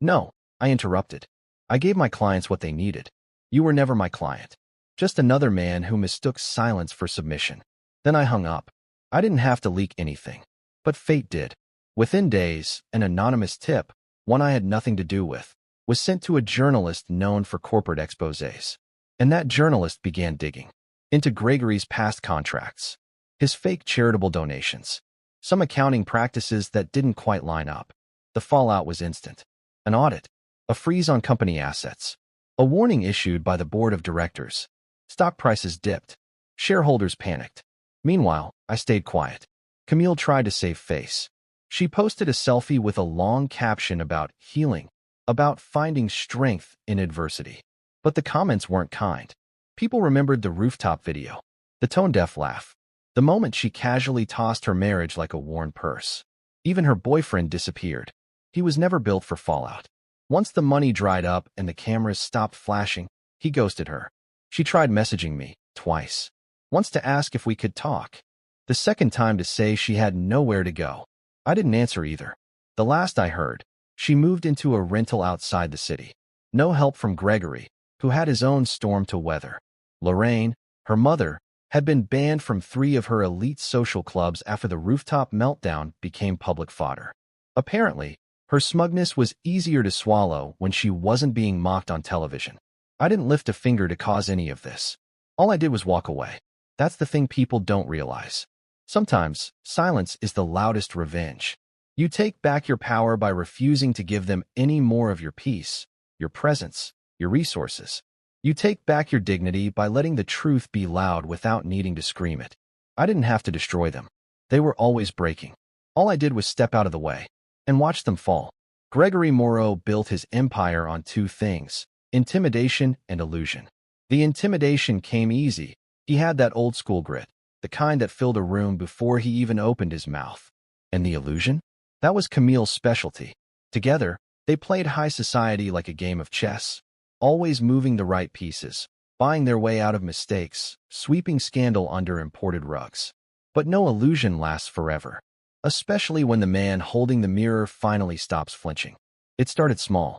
No, I interrupted. I gave my clients what they needed. You were never my client. Just another man who mistook silence for submission. Then I hung up. I didn't have to leak anything. But fate did. Within days, an anonymous tip, one I had nothing to do with, was sent to a journalist known for corporate exposés. And that journalist began digging into Gregory's past contracts, his fake charitable donations, some accounting practices that didn't quite line up. The fallout was instant. An audit, a freeze on company assets, a warning issued by the board of directors. Stock prices dipped. Shareholders panicked. Meanwhile, I stayed quiet. Camille tried to save face. She posted a selfie with a long caption about healing, about finding strength in adversity. But the comments weren't kind. People remembered the rooftop video, the tone-deaf laugh, the moment she casually tossed her marriage like a worn purse. Even her boyfriend disappeared. He was never built for fallout. Once the money dried up and the cameras stopped flashing, he ghosted her. She tried messaging me, twice. Once to ask if we could talk. The second time to say she had nowhere to go. I didn't answer either. The last I heard, she moved into a rental outside the city. No help from Gregory, who had his own storm to weather. Lorraine, her mother, had been banned from 3 of her elite social clubs after the rooftop meltdown became public fodder. Apparently, her smugness was easier to swallow when she wasn't being mocked on television. I didn't lift a finger to cause any of this. All I did was walk away. That's the thing people don't realize. Sometimes, silence is the loudest revenge. You take back your power by refusing to give them any more of your peace, your presence, your resources. You take back your dignity by letting the truth be loud without needing to scream it. I didn't have to destroy them. They were always breaking. All I did was step out of the way and watch them fall. Gregory Moreau built his empire on 2 things, intimidation and illusion. The intimidation came easy. He had that old school grit, the kind that filled a room before he even opened his mouth. And the illusion? That was Camille's specialty. Together, they played high society like a game of chess, always moving the right pieces, buying their way out of mistakes, sweeping scandal under imported rugs. But no illusion lasts forever, especially when the man holding the mirror finally stops flinching. It started small.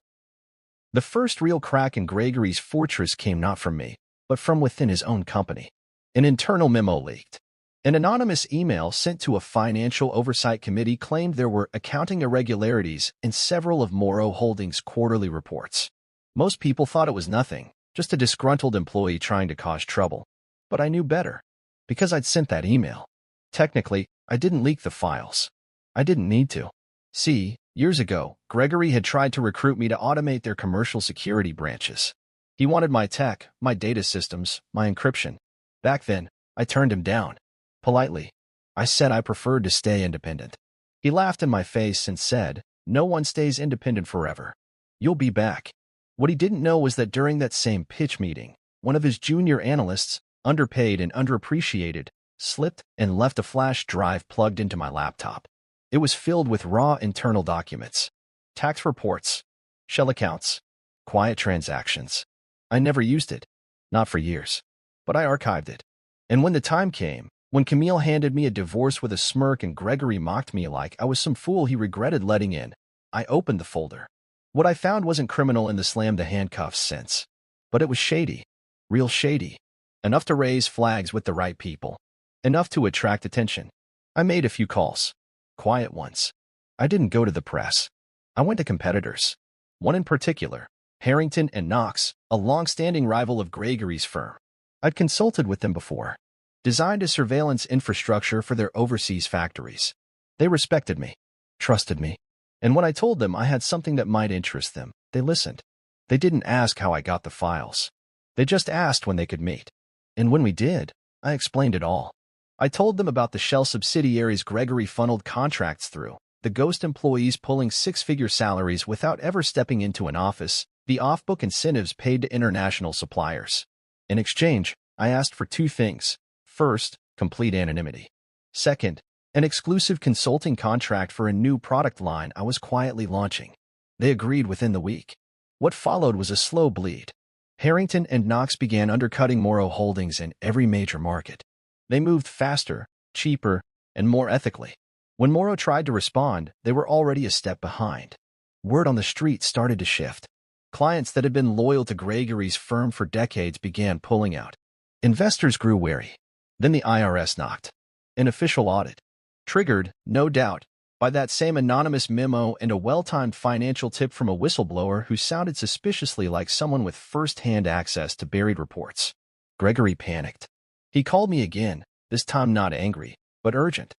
The first real crack in Gregory's fortress came not from me, but from within his own company. An internal memo leaked. An anonymous email sent to a financial oversight committee claimed there were accounting irregularities in several of Moreau Holdings' quarterly reports. Most people thought it was nothing, just a disgruntled employee trying to cause trouble. But I knew better, because I'd sent that email. Technically, I didn't leak the files. I didn't need to. See, years ago, Gregory had tried to recruit me to automate their commercial security branches. He wanted my tech, my data systems, my encryption. Back then, I turned him down. Politely, I said I preferred to stay independent. He laughed in my face and said, "No one stays independent forever. You'll be back." What he didn't know was that during that same pitch meeting, one of his junior analysts, underpaid and underappreciated, slipped and left a flash drive plugged into my laptop. It was filled with raw internal documents, tax reports, shell accounts, quiet transactions. I never used it, not for years, but I archived it. And when the time came, when Camille handed me a divorce with a smirk and Gregory mocked me like I was some fool he regretted letting in, I opened the folder. What I found wasn't criminal in the slam the handcuffs sense, but it was shady, real shady, enough to raise flags with the right people, enough to attract attention. I made a few calls, quiet ones. I didn't go to the press. I went to competitors. One in particular, Harrington and Knox, a long-standing rival of Gregory's firm. I'd consulted with them before. Designed a surveillance infrastructure for their overseas factories. They respected me, trusted me, and when I told them I had something that might interest them, they listened. They didn't ask how I got the files. They just asked when they could meet. And when we did, I explained it all. I told them about the shell subsidiaries Gregory funneled contracts through, the ghost employees pulling 6-figure salaries without ever stepping into an office, the off-book incentives paid to international suppliers. In exchange, I asked for 2 things. First, complete anonymity. Second, an exclusive consulting contract for a new product line I was quietly launching. They agreed within the week. What followed was a slow bleed. Harrington and Knox began undercutting Moreau Holdings in every major market. They moved faster, cheaper, and more ethically. When Moreau tried to respond, they were already a step behind. Word on the street started to shift. Clients that had been loyal to Gregory's firm for decades began pulling out. Investors grew wary. Then the IRS knocked. An official audit. Triggered, no doubt, by that same anonymous memo and a well-timed financial tip from a whistleblower who sounded suspiciously like someone with first-hand access to buried reports. Gregory panicked. He called me again, this time not angry, but urgent.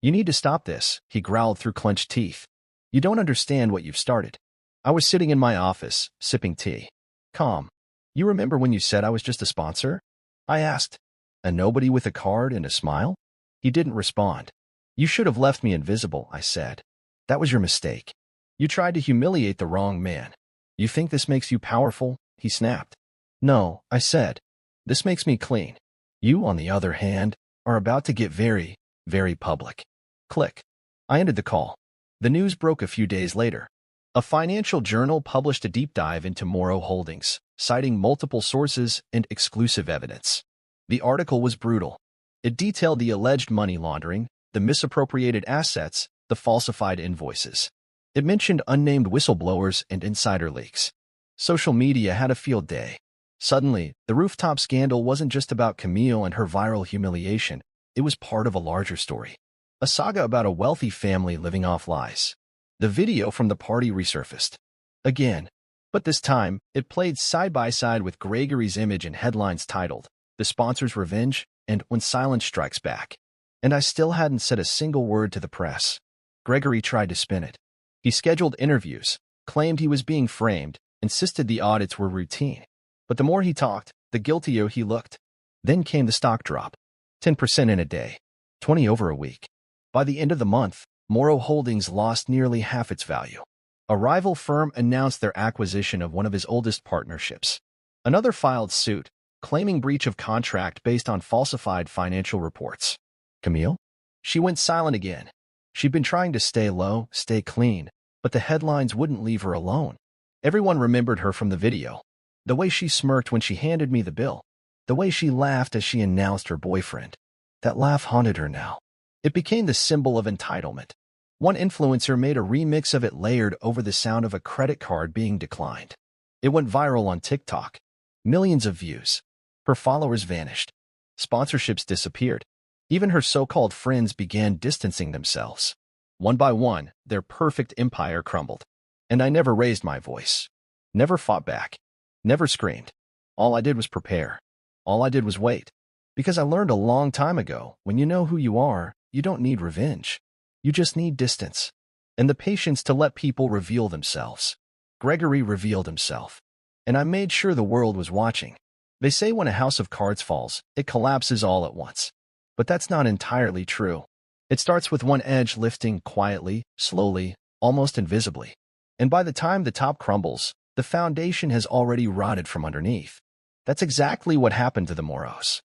"You need to stop this," he growled through clenched teeth. "You don't understand what you've started." I was sitting in my office, sipping tea. Calm. "You remember when you said I was just a sponsor?" I asked. "A nobody with a card and a smile?" He didn't respond. "You should have left me invisible," I said. "That was your mistake. You tried to humiliate the wrong man. You think this makes you powerful?" He snapped. "No," I said. "This makes me clean. You, on the other hand, are about to get very, very public." Click. I ended the call. The news broke a few days later. A financial journal published a deep dive into Morrow Holdings, citing multiple sources and exclusive evidence. The article was brutal. It detailed the alleged money laundering, the misappropriated assets, the falsified invoices. It mentioned unnamed whistleblowers and insider leaks. Social media had a field day. Suddenly, the rooftop scandal wasn't just about Camille and her viral humiliation. It was part of a larger story. A saga about a wealthy family living off lies. The video from the party resurfaced. Again. But this time, it played side by side with Gregory's image and headlines titled, "The Sponsor's Revenge" and "When Silence Strikes Back." And I still hadn't said a single word to the press. Gregory tried to spin it. He scheduled interviews, claimed he was being framed, insisted the audits were routine. But the more he talked, the guiltier he looked. Then came the stock drop. 10% in a day. 20 over a week. By the end of the month, Morrow Holdings lost nearly half its value. A rival firm announced their acquisition of one of his oldest partnerships. Another filed suit, claiming breach of contract based on falsified financial reports. Camille? She went silent again. She'd been trying to stay low, stay clean, but the headlines wouldn't leave her alone. Everyone remembered her from the video. The way she smirked when she handed me the bill. The way she laughed as she announced her boyfriend. That laugh haunted her now. It became the symbol of entitlement. One influencer made a remix of it layered over the sound of a credit card being declined. It went viral on TikTok. Millions of views. Her followers vanished. Sponsorships disappeared. Even her so-called friends began distancing themselves. One by one, their perfect empire crumbled. And I never raised my voice. Never fought back. Never screamed. All I did was prepare. All I did was wait. Because I learned a long time ago, when you know who you are, you don't need revenge. You just need distance. And the patience to let people reveal themselves. Gregory revealed himself. And I made sure the world was watching. They say when a house of cards falls, it collapses all at once. But that's not entirely true. It starts with one edge lifting quietly, slowly, almost invisibly. And by the time the top crumbles, the foundation has already rotted from underneath. That's exactly what happened to the Morrows.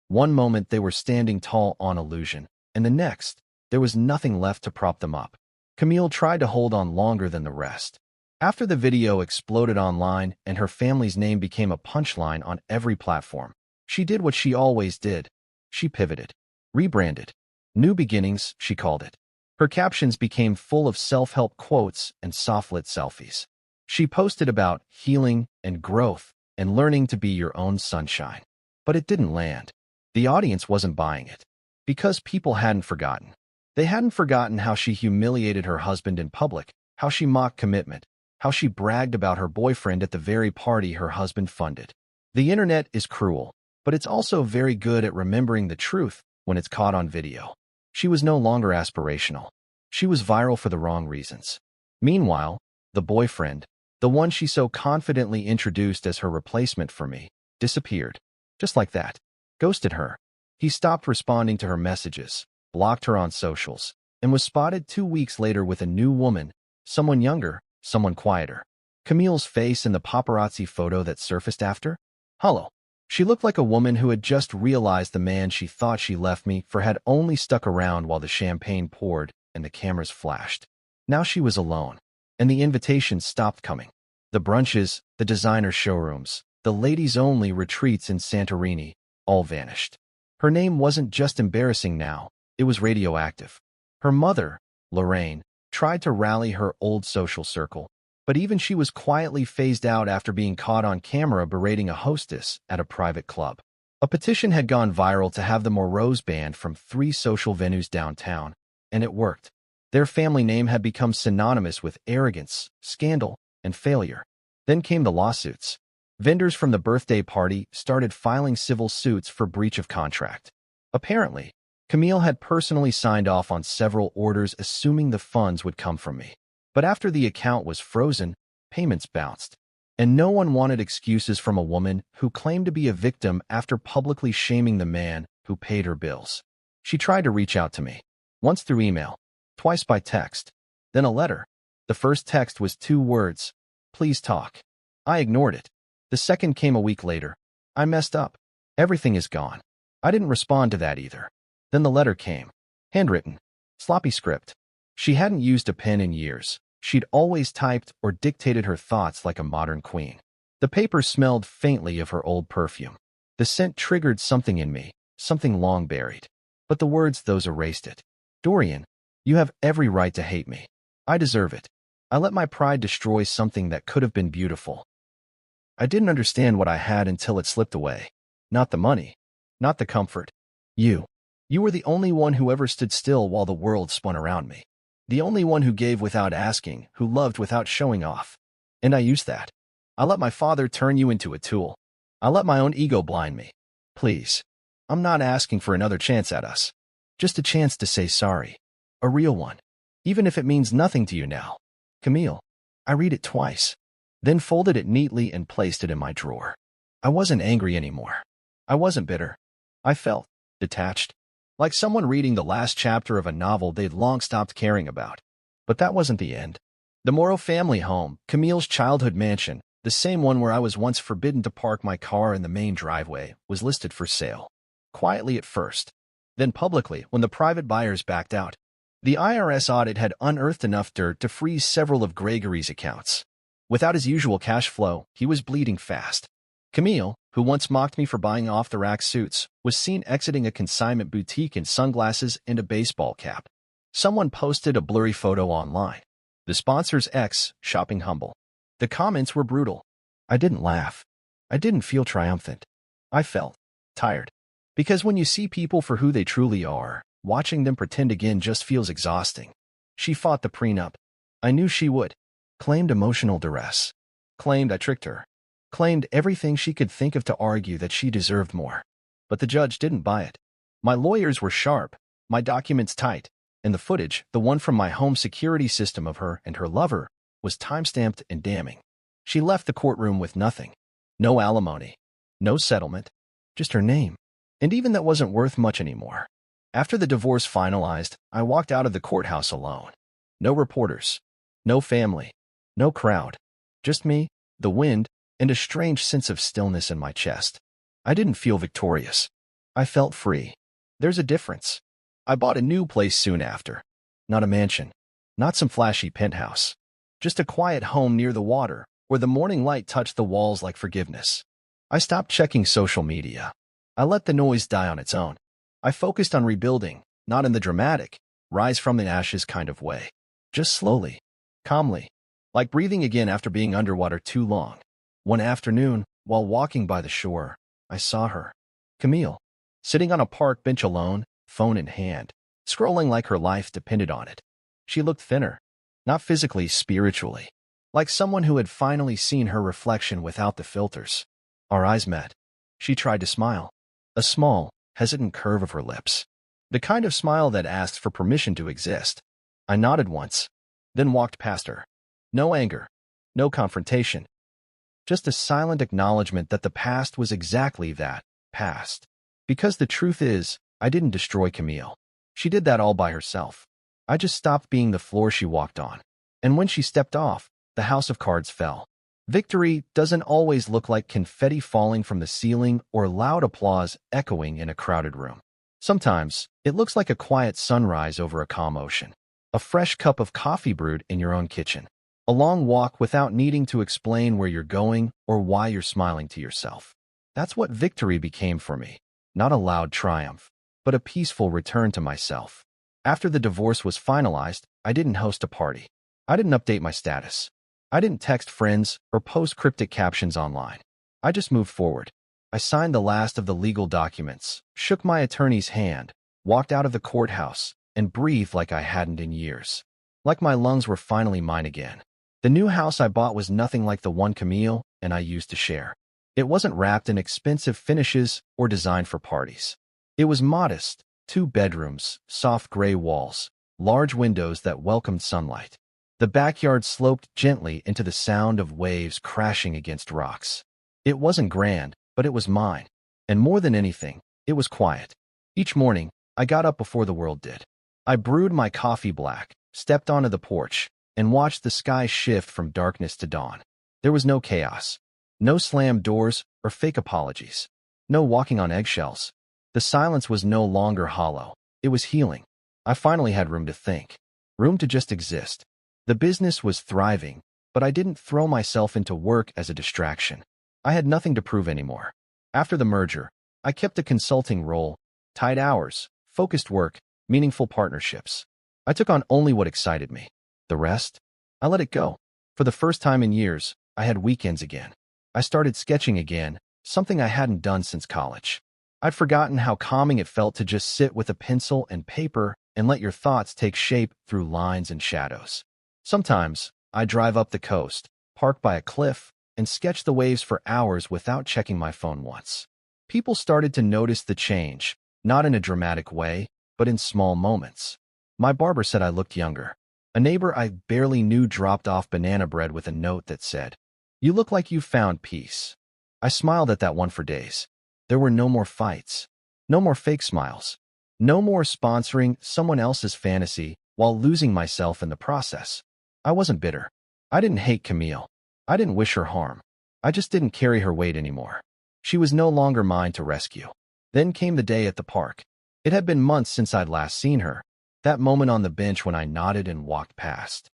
One moment they were standing tall on illusion, and the next, there was nothing left to prop them up. Camille tried to hold on longer than the rest. After the video exploded online and her family's name became a punchline on every platform, she did what she always did. She pivoted. Rebranded. New beginnings, she called it. Her captions became full of self-help quotes and soft-lit selfies. She posted about healing and growth and learning to be your own sunshine. But it didn't land. The audience wasn't buying it. Because people hadn't forgotten. They hadn't forgotten how she humiliated her husband in public, how she mocked commitment, how she bragged about her boyfriend at the very party her husband funded. The internet is cruel, but it's also very good at remembering the truth when it's caught on video. She was no longer aspirational. She was viral for the wrong reasons. Meanwhile, the boyfriend, the one she so confidently introduced as her replacement for me, disappeared. Just like that. Ghosted her. He stopped responding to her messages, blocked her on socials, and was spotted 2 weeks later with a new woman, someone younger, someone quieter. Camille's face in the paparazzi photo that surfaced after? Hollow. She looked like a woman who had just realized the man she thought she left me for had only stuck around while the champagne poured and the cameras flashed. Now she was alone, and the invitations stopped coming. The brunches, the designer showrooms, the ladies-only retreats in Santorini, all vanished. Her name wasn't just embarrassing now, it was radioactive. Her mother, Lorraine, tried to rally her old social circle, but even she was quietly phased out after being caught on camera berating a hostess at a private club. A petition had gone viral to have the Moreaus banned from 3 social venues downtown, and it worked. Their family name had become synonymous with arrogance, scandal, and failure. Then came the lawsuits. Vendors from the birthday party started filing civil suits for breach of contract. Apparently, Camille had personally signed off on several orders assuming the funds would come from me. But after the account was frozen, payments bounced. And no one wanted excuses from a woman who claimed to be a victim after publicly shaming the man who paid her bills. She tried to reach out to me, once through email, twice by text, then a letter. The first text was 2 words, "Please talk." I ignored it. The second came a week later. "I messed up. Everything is gone." I didn't respond to that either. Then the letter came. Handwritten. Sloppy script. She hadn't used a pen in years. She'd always typed or dictated her thoughts like a modern queen. The paper smelled faintly of her old perfume. The scent triggered something in me, something long buried. But the words, those erased it. "Dorian, you have every right to hate me. I deserve it. I let my pride destroy something that could have been beautiful." I didn't understand what I had until it slipped away. Not the money. Not the comfort. You. You were the only one who ever stood still while the world spun around me. The only one who gave without asking, who loved without showing off. And I used that. I let my father turn you into a tool. I let my own ego blind me. Please. I'm not asking for another chance at us. Just a chance to say sorry. A real one. Even if it means nothing to you now. Camille. I read it twice. Then folded it neatly and placed it in my drawer. I wasn't angry anymore. I wasn't bitter. I felt detached. Like someone reading the last chapter of a novel they'd long stopped caring about. But that wasn't the end. The Moreau family home, Camille's childhood mansion, the same one where I was once forbidden to park my car in the main driveway, was listed for sale. Quietly at first. Then publicly when the private buyers backed out. The IRS audit had unearthed enough dirt to freeze several of Gregory's accounts. Without his usual cash flow, he was bleeding fast. Camille, who once mocked me for buying off-the-rack suits, was seen exiting a consignment boutique in sunglasses and a baseball cap. Someone posted a blurry photo online. The sponsor's ex, shopping humble. The comments were brutal. I didn't laugh. I didn't feel triumphant. I felt tired. Because when you see people for who they truly are, watching them pretend again just feels exhausting. She fought the prenup. I knew she would. Claimed emotional duress. Claimed I tricked her. Claimed everything she could think of to argue that she deserved more. But the judge didn't buy it. My lawyers were sharp, my documents tight, and the footage, the one from my home security system of her and her lover, was time-stamped and damning. She left the courtroom with nothing. No alimony. No settlement. Just her name. And even that wasn't worth much anymore. After the divorce finalized, I walked out of the courthouse alone. No reporters. No family. No crowd. Just me, the wind, and a strange sense of stillness in my chest. I didn't feel victorious. I felt free. There's a difference. I bought a new place soon after. Not a mansion. Not some flashy penthouse. Just a quiet home near the water, where the morning light touched the walls like forgiveness. I stopped checking social media. I let the noise die on its own. I focused on rebuilding, not in the dramatic, rise from the ashes kind of way. Just slowly. Calmly. Like breathing again after being underwater too long. One afternoon, while walking by the shore, I saw her, Camille, sitting on a park bench alone, phone in hand, scrolling like her life depended on it. She looked thinner, not physically, spiritually, like someone who had finally seen her reflection without the filters. Our eyes met. She tried to smile, a small, hesitant curve of her lips, the kind of smile that asked for permission to exist. I nodded once, then walked past her. No anger, no confrontation. Just a silent acknowledgement that the past was exactly that, past. Because the truth is, I didn't destroy Camille. She did that all by herself. I just stopped being the floor she walked on. And when she stepped off, the house of cards fell. Victory doesn't always look like confetti falling from the ceiling or loud applause echoing in a crowded room. Sometimes, it looks like a quiet sunrise over a calm ocean. A fresh cup of coffee brewed in your own kitchen. A long walk without needing to explain where you're going or why you're smiling to yourself. That's what victory became for me. Not a loud triumph, but a peaceful return to myself. After the divorce was finalized, I didn't host a party. I didn't update my status. I didn't text friends or post cryptic captions online. I just moved forward. I signed the last of the legal documents, shook my attorney's hand, walked out of the courthouse, and breathed like I hadn't in years. Like my lungs were finally mine again. The new house I bought was nothing like the one Camille and I used to share. It wasn't wrapped in expensive finishes or designed for parties. It was modest, 2 bedrooms, soft gray walls, large windows that welcomed sunlight. The backyard sloped gently into the sound of waves crashing against rocks. It wasn't grand, but it was mine. And more than anything, it was quiet. Each morning, I got up before the world did. I brewed my coffee black, stepped onto the porch, and watched the sky shift from darkness to dawn. There was no chaos. No slammed doors or fake apologies. No walking on eggshells. The silence was no longer hollow. It was healing. I finally had room to think. Room to just exist. The business was thriving, but I didn't throw myself into work as a distraction. I had nothing to prove anymore. After the merger, I kept a consulting role, tight hours, focused work, meaningful partnerships. I took on only what excited me. The rest? I let it go. For the first time in years, I had weekends again. I started sketching again, something I hadn't done since college. I'd forgotten how calming it felt to just sit with a pencil and paper and let your thoughts take shape through lines and shadows. Sometimes, I'd drive up the coast, park by a cliff, and sketch the waves for hours without checking my phone once. People started to notice the change, not in a dramatic way, but in small moments. My barber said I looked younger. A neighbor I barely knew dropped off banana bread with a note that said, "You look like you found peace." I smiled at that one for days. There were no more fights, no more fake smiles, no more sponsoring someone else's fantasy while losing myself in the process. I wasn't bitter. I didn't hate Camille. I didn't wish her harm. I just didn't carry her weight anymore. She was no longer mine to rescue. Then came the day at the park. It had been months since I'd last seen her, that moment on the bench when I nodded and walked past.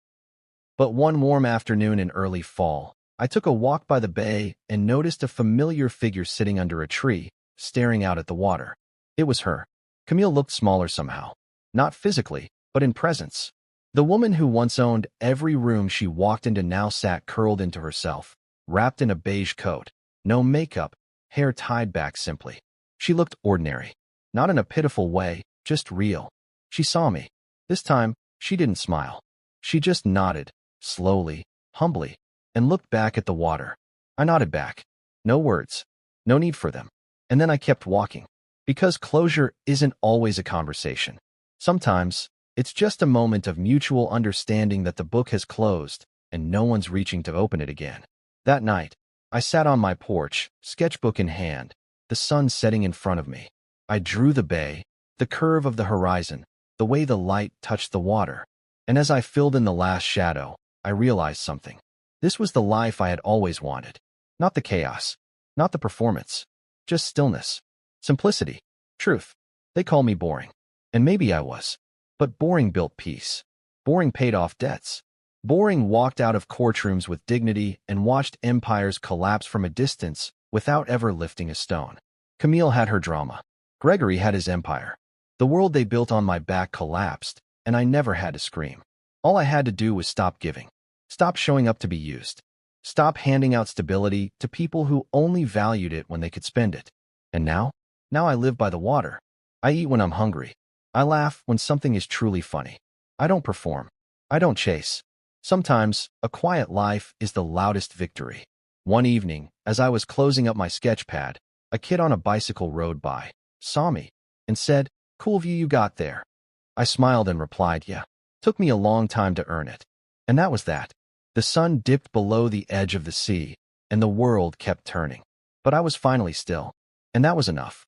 But one warm afternoon in early fall, I took a walk by the bay and noticed a familiar figure sitting under a tree, staring out at the water. It was her. Camille looked smaller somehow. Not physically, but in presence. The woman who once owned every room she walked into now sat curled into herself, wrapped in a beige coat, no makeup, hair tied back simply. She looked ordinary. Not in a pitiful way, just real. She saw me. This time, she didn't smile. She just nodded, slowly, humbly, and looked back at the water. I nodded back. No words. No need for them. And then I kept walking. Because closure isn't always a conversation. Sometimes, it's just a moment of mutual understanding that the book has closed, and no one's reaching to open it again. That night, I sat on my porch, sketchbook in hand, the sun setting in front of me. I drew the bay, the curve of the horizon, the way the light touched the water. And as I filled in the last shadow, I realized something. This was the life I had always wanted. Not the chaos, not the performance, just stillness, simplicity, truth. They call me boring. And maybe I was. But boring built peace. Boring paid off debts. Boring walked out of courtrooms with dignity and watched empires collapse from a distance without ever lifting a stone. Camille had her drama. Gregory had his empire. The world they built on my back collapsed, and I never had to scream. All I had to do was stop giving. Stop showing up to be used. Stop handing out stability to people who only valued it when they could spend it. And now? Now I live by the water. I eat when I'm hungry. I laugh when something is truly funny. I don't perform. I don't chase. Sometimes, a quiet life is the loudest victory. One evening, as I was closing up my sketch pad, a kid on a bicycle rode by, saw me, and said, "Cool view you got there." I smiled and replied, "Yeah." Took me a long time to earn it. And that was that. The sun dipped below the edge of the sea, and the world kept turning. But I was finally still. And that was enough.